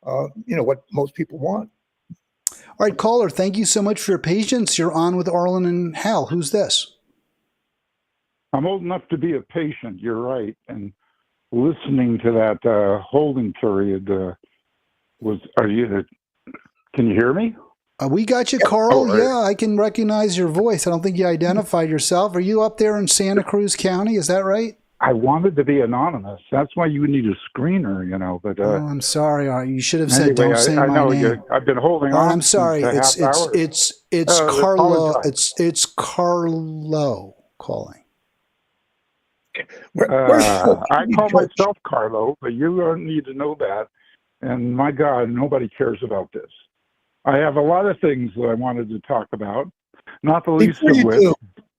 what most people want.
All right, caller, thank you so much for your patience. You're on with Arlen and Hal. Who's this?
I'm old enough to be a patient, you're right. And listening to that holding period can you hear me?
We got you, Carl. Right. Yeah, I can recognize your voice. I don't think you identified yourself. Are you up there in Santa Cruz County? Is that right?
I wanted to be anonymous. That's why you need a screener, But
I'm sorry. You should have said, "Don't say my name."
I've been holding on.
I'm sorry. It's Carlo. It's Carlo calling.
I call myself Carlo, but you don't need to know that. And my God, nobody cares about this. I have a lot of things that I wanted to talk about, not the least of which.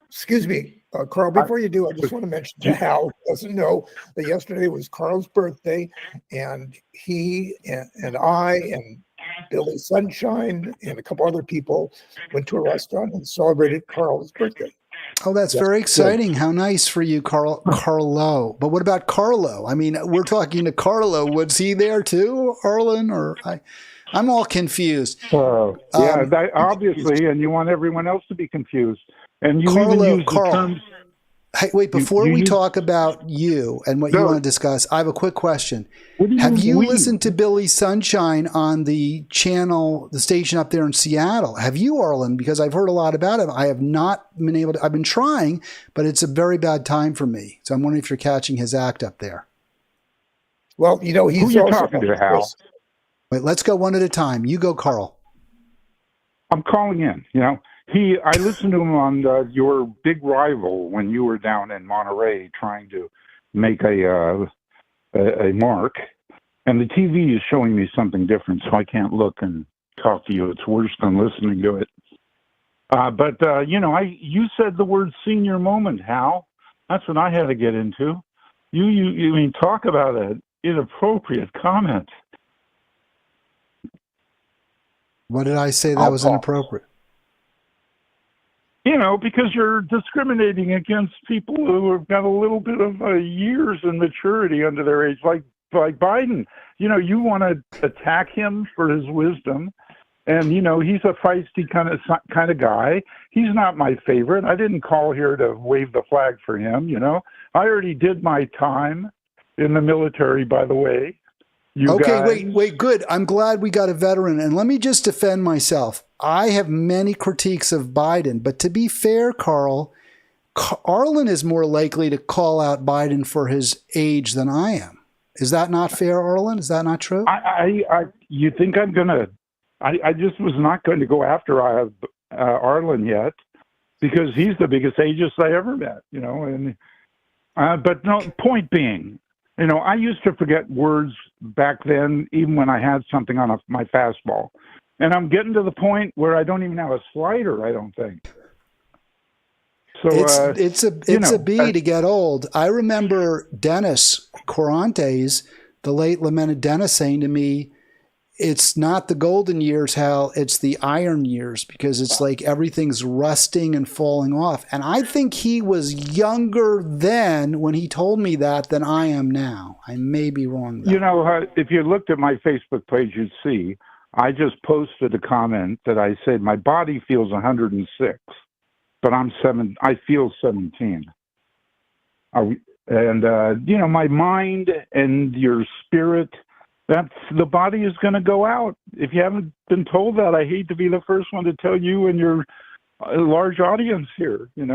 Excuse me, Carl, before you do, I just want to mention to Hal, who doesn't know that yesterday was Carl's birthday, and he and I and Billy Sunshine and a couple other people went to a restaurant and celebrated Carl's birthday.
Oh, that's very exciting. How nice for you, Carlo. But what about Carlo? I mean, we're talking to Carlo. Was he there too, Arlen? Or I'm all confused.
Obviously, and you want everyone else to be confused. And you even use the terms.
Hey, wait, before we talk about you and what you want to discuss, I have a quick question. Have you listened to Billy Sunshine on the channel, the station up there in Seattle? Have you, Arlen? Because I've heard a lot about him. I have not been able to. I've been trying, but it's a very bad time for me. So I'm wondering if you're catching his act up there.
Well, he's
Who are you talking to, Hal?
Wait, let's go one at a time. You go, Carl.
I'm calling in. I listened to him on your big rival when you were down in Monterey trying to make a mark, and the TV is showing me something different, so I can't look and talk to you. It's worse than listening to it. But you said the word senior moment, Hal. That's what I had to get into. You talk about an inappropriate comment.
What did I say that was inappropriate?
Because you're discriminating against people who have got a little bit of years in maturity under their age, like Biden. You want to attack him for his wisdom, and he's a feisty kind of guy. He's not my favorite. I didn't call here to wave the flag for him. I already did my time in the military, by the way.
Wait, good. I'm glad we got a veteran. And let me just defend myself. I have many critiques of Biden, but to be fair, Carl, Arlen is more likely to call out Biden for his age than I am. Is that not fair, Arlen? Is that not true?
You think I'm gonna? I just was not going to go after Arlen yet, because he's the biggest ageist I ever met. But no. Point being, I used to forget words back then, even when I had something on my fastball. And I'm getting to the point where I don't even have a slider, I don't think. So
it's a bee to get old. I remember Dennis Corantes, the late lamented Dennis, saying to me, it's not the golden years, Hal, it's the iron years, because it's like everything's rusting and falling off. And I think he was younger then when he told me that than I am now. I may be wrong, though.
If you looked at my Facebook page, you'd see I just posted a comment that I said my body feels 106, but I feel 17. My mind and your spirit, that's the body is going to go out. If you haven't been told that, I hate to be the first one to tell you and your large audience here. That's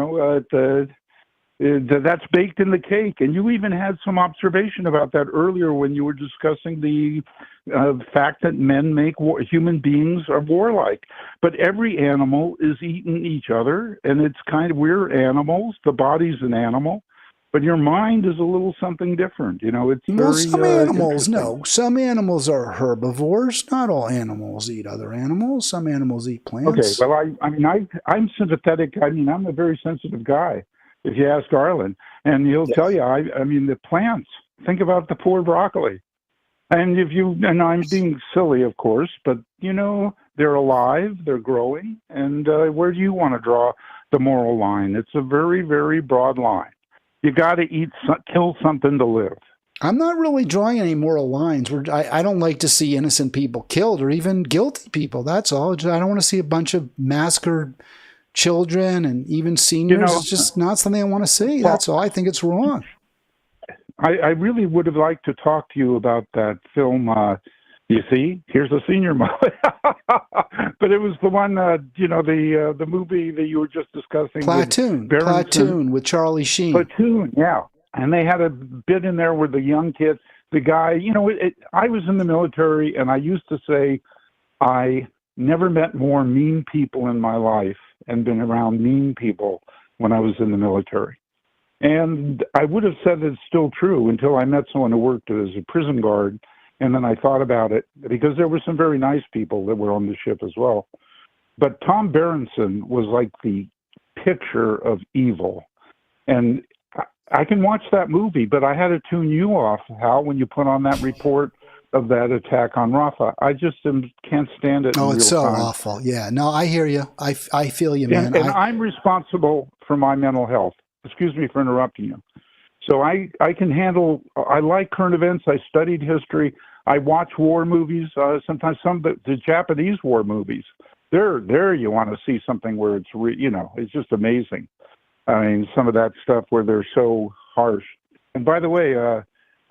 baked in the cake. And you even had some observation about that earlier when you were discussing the fact that men make human beings are warlike. But every animal is eating each other, and it's we're animals. The body's an animal. But your mind is a little something different.
Some animals are herbivores. Not all animals eat other animals. Some animals eat plants.
Okay, well, I'm sympathetic. I'm a very sensitive guy, if you ask Arlen. And he'll tell you, the plants. Think about the poor broccoli. And I'm being silly, of course, but, they're alive, they're growing. And where do you want to draw the moral line? It's a very, very broad line. You got to kill something to live.
I'm not really drawing any moral lines. I don't like to see innocent people killed or even guilty people. That's all. I don't want to see a bunch of massacred children and even seniors. It's just not something I want to see. That's all. I think it's wrong.
I really would have liked to talk to you about that film. You see, here's a senior moment. But it was the one, the movie that you were just discussing.
Platoon with Charlie Sheen.
Platoon, yeah. And they had a bit in there where the young kid, the guy, I was in the military, and I used to say I never met more mean people in my life and been around mean people when I was in the military. And I would have said it's still true until I met someone who worked as a prison guard. And then I thought about it, because there were some very nice people that were on the ship as well. But Tom Berenson was like the picture of evil. And I can watch that movie, but I had to tune you off, Hal, when you put on that report of that attack on Rafah. I just can't stand it.
Oh, it's so awful. Yeah, no, I hear you. I feel you, man.
And I'm responsible for my mental health. Excuse me for interrupting you. So I can handle, I like current events. I studied history. I watch war movies, sometimes the Japanese war movies. There you want to see something where it's, it's just amazing. I mean, some of that stuff where they're so harsh. And by the way,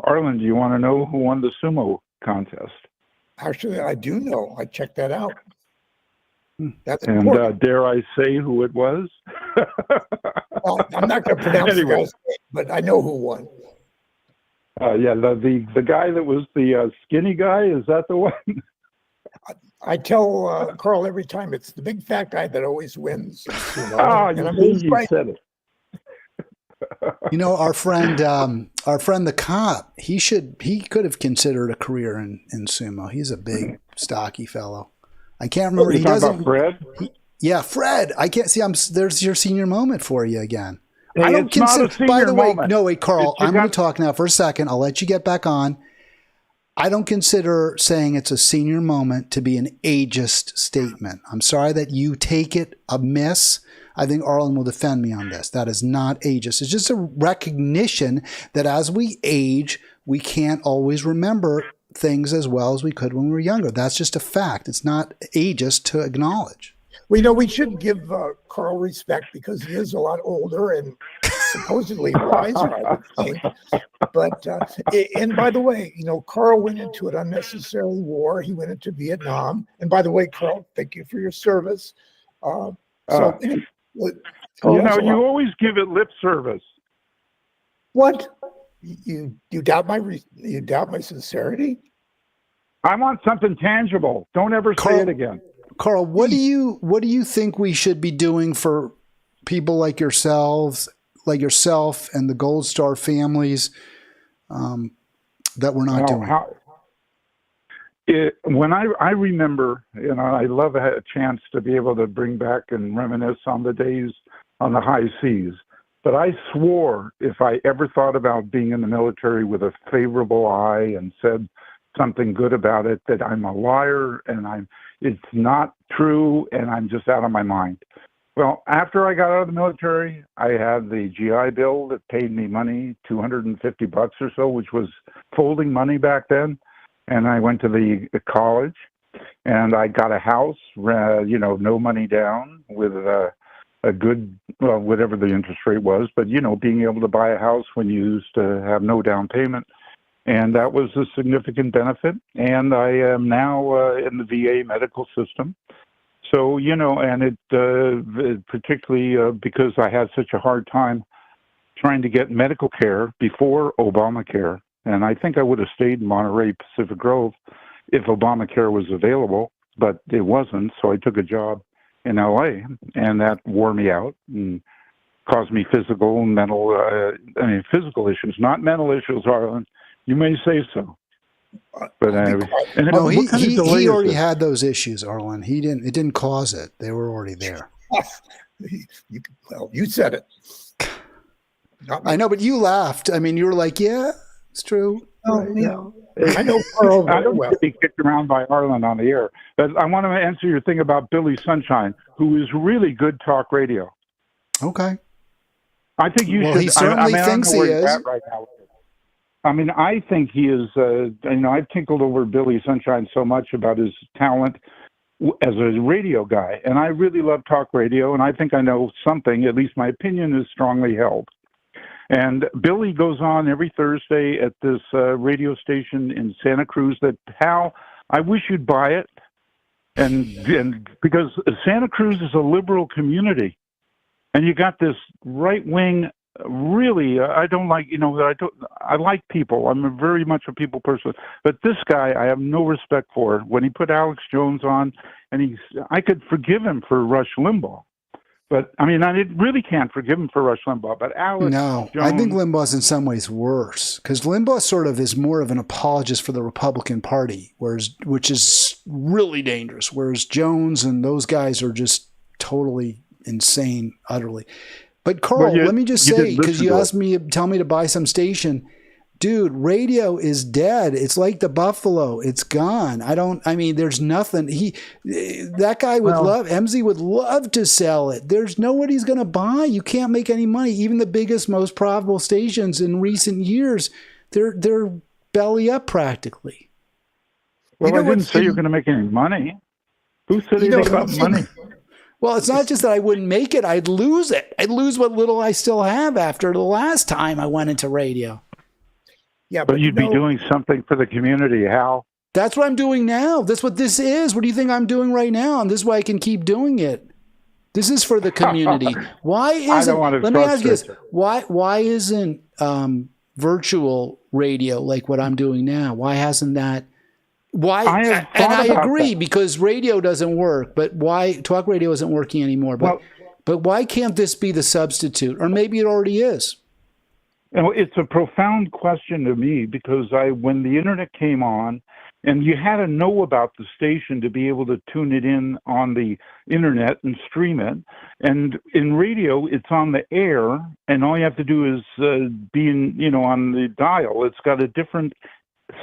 Arlen, do you want to know who won the sumo contest?
Actually, I do know. I checked that out. That's
and
important.
Dare I say who it was?
Well, I'm not going to pronounce the guy's name, but I know who won.
Yeah, the guy that was the skinny guy, is that the one?
I tell Carl every time it's the big fat guy that always wins.
You said it.
You know, our friend the cop, he could have considered a career in sumo. He's a big, stocky fellow. I can't remember. He doesn't.
Fred?
Yeah, Fred. I can't see. There's your senior moment for you again.
Hey,
I don't
it's not a
consider. By the way,
moment.
no, wait, Carl. I'm going to talk now for a second. I'll let you get back on. I don't consider saying it's a senior moment to be an ageist statement. I'm sorry that you take it amiss. I think Arlen will defend me on this. That is not ageist. It's just a recognition that as we age, we can't always remember things as well as we could when we were younger. That's just a fact. It's not ageist to acknowledge.
Well, we should give Carl respect because he is a lot older and supposedly wiser, I would think. But, and by the way, Carl went into an unnecessary war. He went into Vietnam. And by the way, Carl, thank you for your service. You
always give it lip service.
What? You doubt my sincerity?
I want something tangible. Don't ever say it again.
Carl, what do you think we should be doing for people like yourself and the Gold Star families that we're not doing?
When I remember, I love a chance to be able to bring back and reminisce on the days on the high seas. But I swore if I ever thought about being in the military with a favorable eye and said something good about it, that I'm a liar and it's not true and I'm just out of my mind. Well, after I got out of the military, I had the GI Bill that paid me money, $250 or so, which was folding money back then. And I went to the college and I got a house, no money down with a good, whatever the interest rate was, but, being able to buy a house when you used to have no down payment. And that was a significant benefit. And I am now in the VA medical system. So, and it particularly because I had such a hard time trying to get medical care before Obamacare. And I think I would have stayed in Monterey, Pacific Grove if Obamacare was available, but it wasn't. So I took a job in LA, and that wore me out and caused me physical and mental, physical issues, not mental issues, Arlen. You may say so. But
he already had those issues, Arlen. It didn't cause it. They were already there.
You said it.
I know, but you laughed. You were like, yeah, it's true.
Oh, yeah. I know Carl
I
very
don't
well.
get to be kicked around by Arlen on the air. But I want to answer your thing about Billy Sunshine, who is really good talk radio.
Okay.
I think you should.
He certainly thinks he is.
Right now. I think he is, I've tinkled over Billy Sunshine so much about his talent as a radio guy, and I really love talk radio, and I think I know something, at least my opinion is strongly held. And Billy goes on every Thursday at this radio station in Santa Cruz that, Hal, I wish you'd buy it, and because Santa Cruz is a liberal community, and you got this right-wing. Really, I don't like, I like people. I'm very much a people person. But this guy, I have no respect for. When he put Alex Jones on, and I could forgive him for Rush Limbaugh. But, I really can't forgive him for Rush Limbaugh. But Alex Jones,
I think Limbaugh's in some ways worse. Because Limbaugh sort of is more of an apologist for the Republican Party, which is really dangerous. Whereas Jones and those guys are just totally insane, utterly. But Carl, let me just say, because you asked me, tell me to buy some station. Dude, radio is dead. It's like the buffalo. It's gone. There's nothing. That guy would MZ would love to sell it. There's nobody's going to buy. You can't make any money. Even the biggest, most profitable stations in recent years, they're belly up practically.
Well, I didn't say you're going to make any money. Who said anything about money?
Well, it's not just that I wouldn't make it. I'd lose it. I'd lose what little I still have after the last time I went into radio.
Yeah,
but you'd be doing something for the community, Hal.
That's what I'm doing now. That's what this is. What do you think I'm doing right now? And this is why I can keep doing it. This is for the community. Why isn't? Let me ask you this: Why isn't virtual radio like what I'm doing now? Why hasn't that? Why?
I
I agree because radio doesn't work, but why talk radio isn't working anymore? But why can't this be the substitute? Or maybe it already is.
It's a profound question to me because when the internet came on, and you had to know about the station to be able to tune it in on the internet and stream it. And in radio, it's on the air, and all you have to do is be on the dial. It's got a different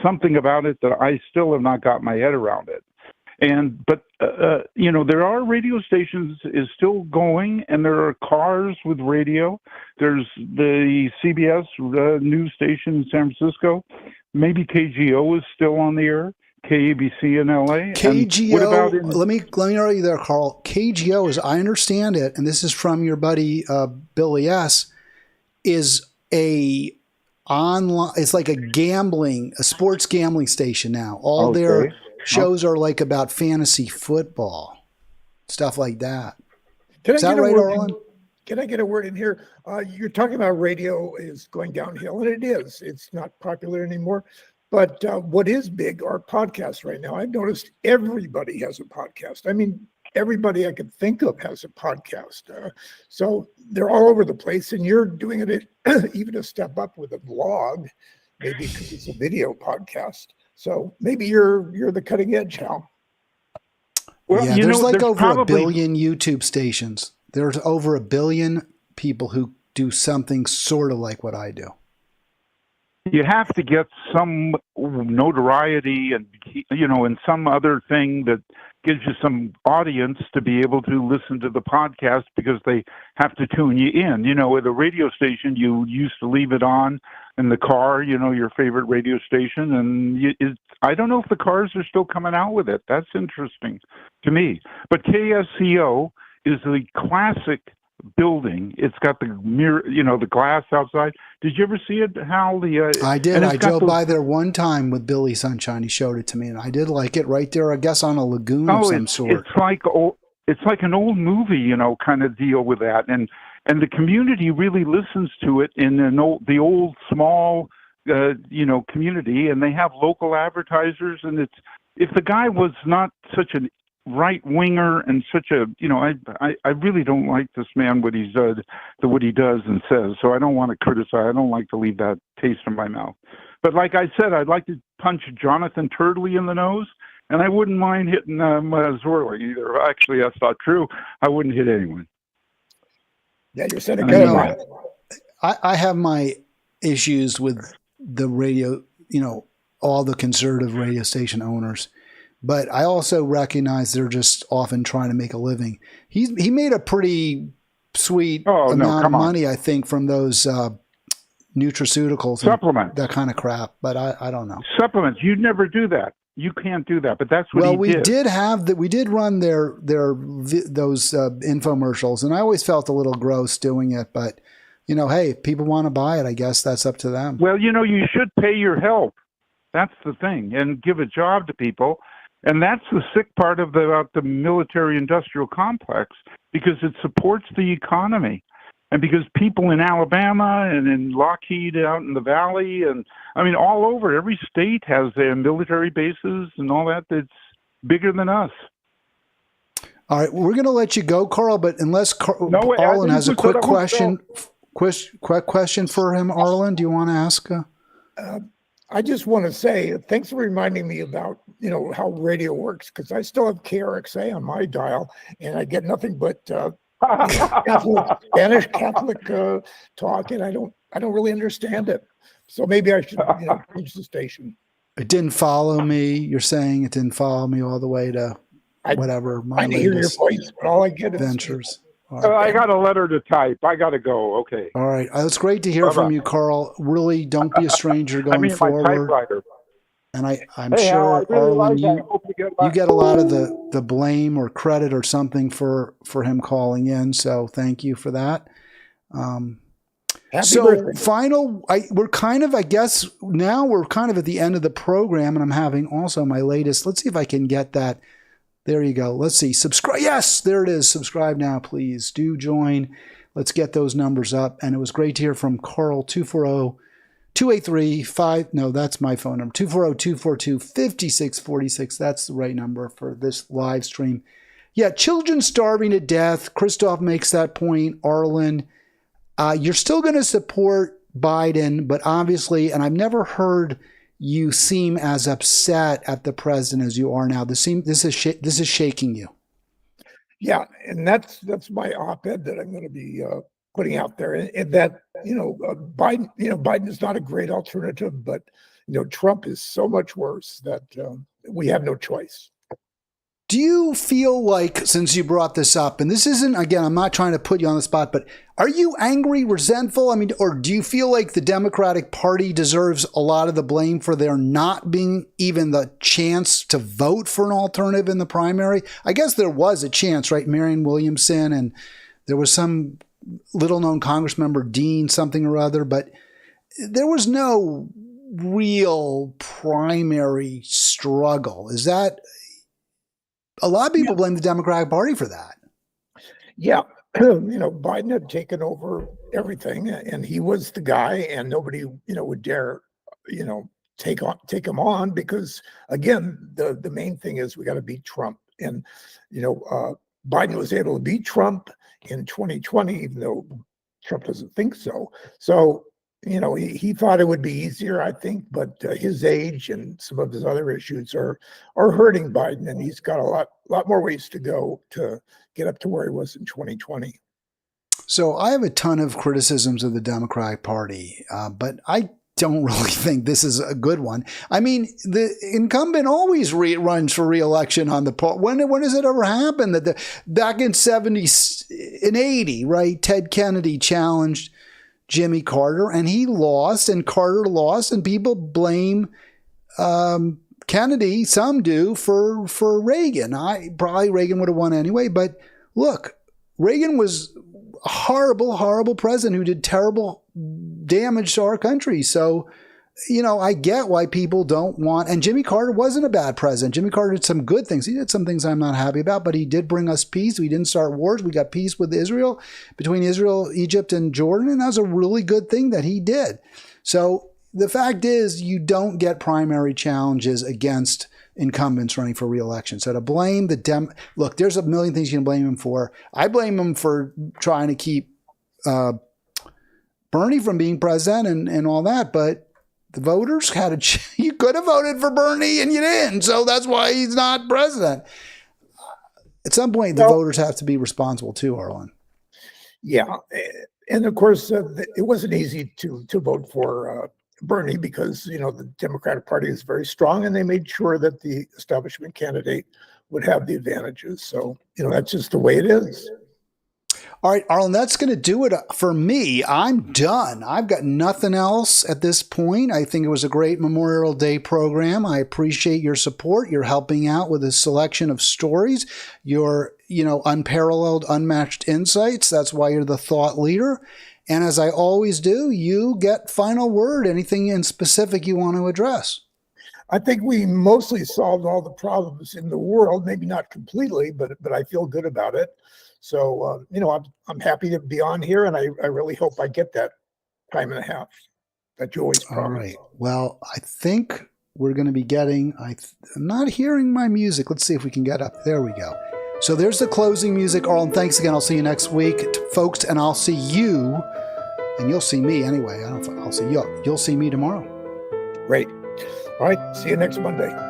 something about it that I still have not got my head around it. But there are radio stations is still going, and there are cars with radio. There's the CBS news station in San Francisco. Maybe KGO is still on the air. KABC in LA.
KGO.
What about
let me know you there, Carl. KGO, as I understand it, and this is from your buddy Billy S., is a online. It's like a sports gambling station now. All their shows are like about fantasy football, stuff like that. Is that right, Arlen?
Can I get a word in here? You're talking about radio is going downhill, and it is. It's not popular anymore. But what is big are podcasts right now. I've noticed everybody has a podcast. I mean, everybody I could think of has a podcast. So they're all over the place, and you're doing it even a step up with a blog, maybe because it's a video podcast. So maybe you're the cutting edge, Hal.
Well, yeah, there's like over a billion YouTube stations. There's over 1 billion people who do something sort of like what I do.
You have to get some notoriety and some other thing that gives you some audience to be able to listen to the podcast because they have to tune you in. With a radio station, you used to leave it on in the car, your favorite radio station. And I don't know if the cars are still coming out with it. That's interesting to me. But KSCO is the classic building. It's got the mirror, the glass outside. Did you ever see it, Hal?
I did. I drove by there one time with Billy Sunshine. He showed it to me, and I did like it right there, I guess, on a lagoon of some sort.
It's like an old movie, kind of deal with that. And the community really listens to it in the old small, community, and they have local advertisers. And if the guy was not such a right winger and such a, I really don't like this man, what he does and says. So I don't want to criticize. I don't like to leave that taste in my mouth. But like I said, I'd like to punch Jonathan Turtley in the nose, and I wouldn't mind hitting Zorley either. Actually, that's not true. I wouldn't hit anyone.
Yeah, you're saying good.
I have my issues with the radio, all the conservative radio station owners. But I also recognize they're just often trying to make a living. He made a pretty sweet amount of money, I think, from those nutraceuticals,
supplements,
that kind of crap. But I don't know.
Supplements, you'd never do that. You can't do that. But that's what he did.
Well, we did have that. We did run those infomercials, and I always felt a little gross doing it. But hey, if people want to buy it, I guess that's up to them.
Well, you should pay your help. That's the thing, and give a job to people. And that's the sick part about the military-industrial complex, because it supports the economy. And because people in Alabama and in Lockheed out in the valley, and all over, every state has their military bases and all that. That's bigger than us.
All right, we're going to let you go, Carl, but unless Arlen has a quick question for him, Arlen, do you want to ask?
I just want to say thanks for reminding me about how radio works, because I still have KRXA on my dial, and I get nothing but Spanish Catholic talk, and I don't really understand it. So maybe I should change the station.
It didn't follow me. You're saying it didn't follow me all the way to whatever my
I hear your voice, but all I get is
ventures.
I got a letter to type. I got to go. Okay.
All right. It's great to hear from you, Carl. Really, don't be a stranger going forward.
My typewriter.
And I'm sure, Arlen, you get a lot of the blame or credit or something for him calling in. So thank you for that. We're kind of, I guess, now we're kind of at the end of the program, and I'm having also my latest. Let's see if I can get that. There you go. Let's see. Subscribe. Yes, there it is. Subscribe now, please. Do join. Let's get those numbers up. And it was great to hear from Carl, 283-5, no, that's my phone number, 240-242-5646. That's the right number for this live stream. Yeah, children starving to death. Christoph makes that point, Arlen. You're still going to support Biden, but obviously, and I've never heard you seem as upset at the president as you are now. This is shaking you.
Yeah, and that's my op-ed that I'm going to be putting out there, and that Biden is not a great alternative, but Trump is so much worse that we have no choice.
Do you feel like, since you brought this up, and this isn't, again, I'm not trying to put you on the spot, but are you angry, resentful? I mean, or do you feel like the Democratic Party deserves a lot of the blame for there not being even the chance to vote for an alternative in the primary? I guess there was a chance, right? Marianne Williamson, and there was some little-known Congress member, Dean something or other, but there was no real primary struggle. Is that... A lot of people blame the Democratic Party for that.
Yeah. Biden had taken over everything, and he was the guy, and nobody, would dare, take him on, because again, the main thing is we got to beat Trump. And, Biden was able to beat Trump in 2020, even though Trump doesn't think so. So, he thought it would be easier, I think, but his age and some of his other issues are hurting Biden, and he's got a lot more ways to go to get up to where he was in 2020.
So I have a ton of criticisms of the Democratic Party, but I don't really think this is a good one. I mean, the incumbent always runs for re-election on the part. When does it ever happen that back in 80, right? Ted Kennedy challenged Jimmy Carter, and he lost, and Carter lost, and people blame Kennedy, some do, for Reagan. Probably Reagan would have won anyway, but look, Reagan was a horrible, horrible president who did terrible damage to our country. So, I get why people don't want, and Jimmy Carter wasn't a bad president. Jimmy Carter did some good things. He did some things I'm not happy about, but he did bring us peace. We didn't start wars. We got peace with Israel, between Israel, Egypt, and Jordan, and that was a really good thing that he did. So the fact is, you don't get primary challenges against incumbents running for re-election. So to blame look, there's a million things you can blame him for. I blame him for trying to keep Bernie from being president and all that, but the voters you could have voted for Bernie and you didn't. So that's why he's not president. At some point, the voters have to be responsible too, Arlen.
Yeah. And of course, it wasn't easy to vote for Bernie because, the Democratic Party is very strong, and they made sure that the establishment candidate would have the advantages. So, that's just the way it is.
All right, Arlen, that's going to do it for me. I'm done. I've got nothing else at this point. I think it was a great Memorial Day program. I appreciate your support. You're helping out with a selection of stories. Your, unparalleled, unmatched insights. That's why you're the thought leader. And as I always do, you get final word. Anything in specific you want to address?
I think we mostly solved all the problems in the world. Maybe not completely, but I feel good about it. So, I'm happy to be on here, and I really hope I get that time and a half that you always promise.
All right. Well, I think we're going to be getting, I'm not hearing my music. Let's see if we can get up. There we go. So there's the closing music. Arlen, thanks again. I'll see you next week, folks, and I'll see you, and you'll see me anyway. I don't know if I'll see you. You'll see me tomorrow.
Great. All right. See you next Monday.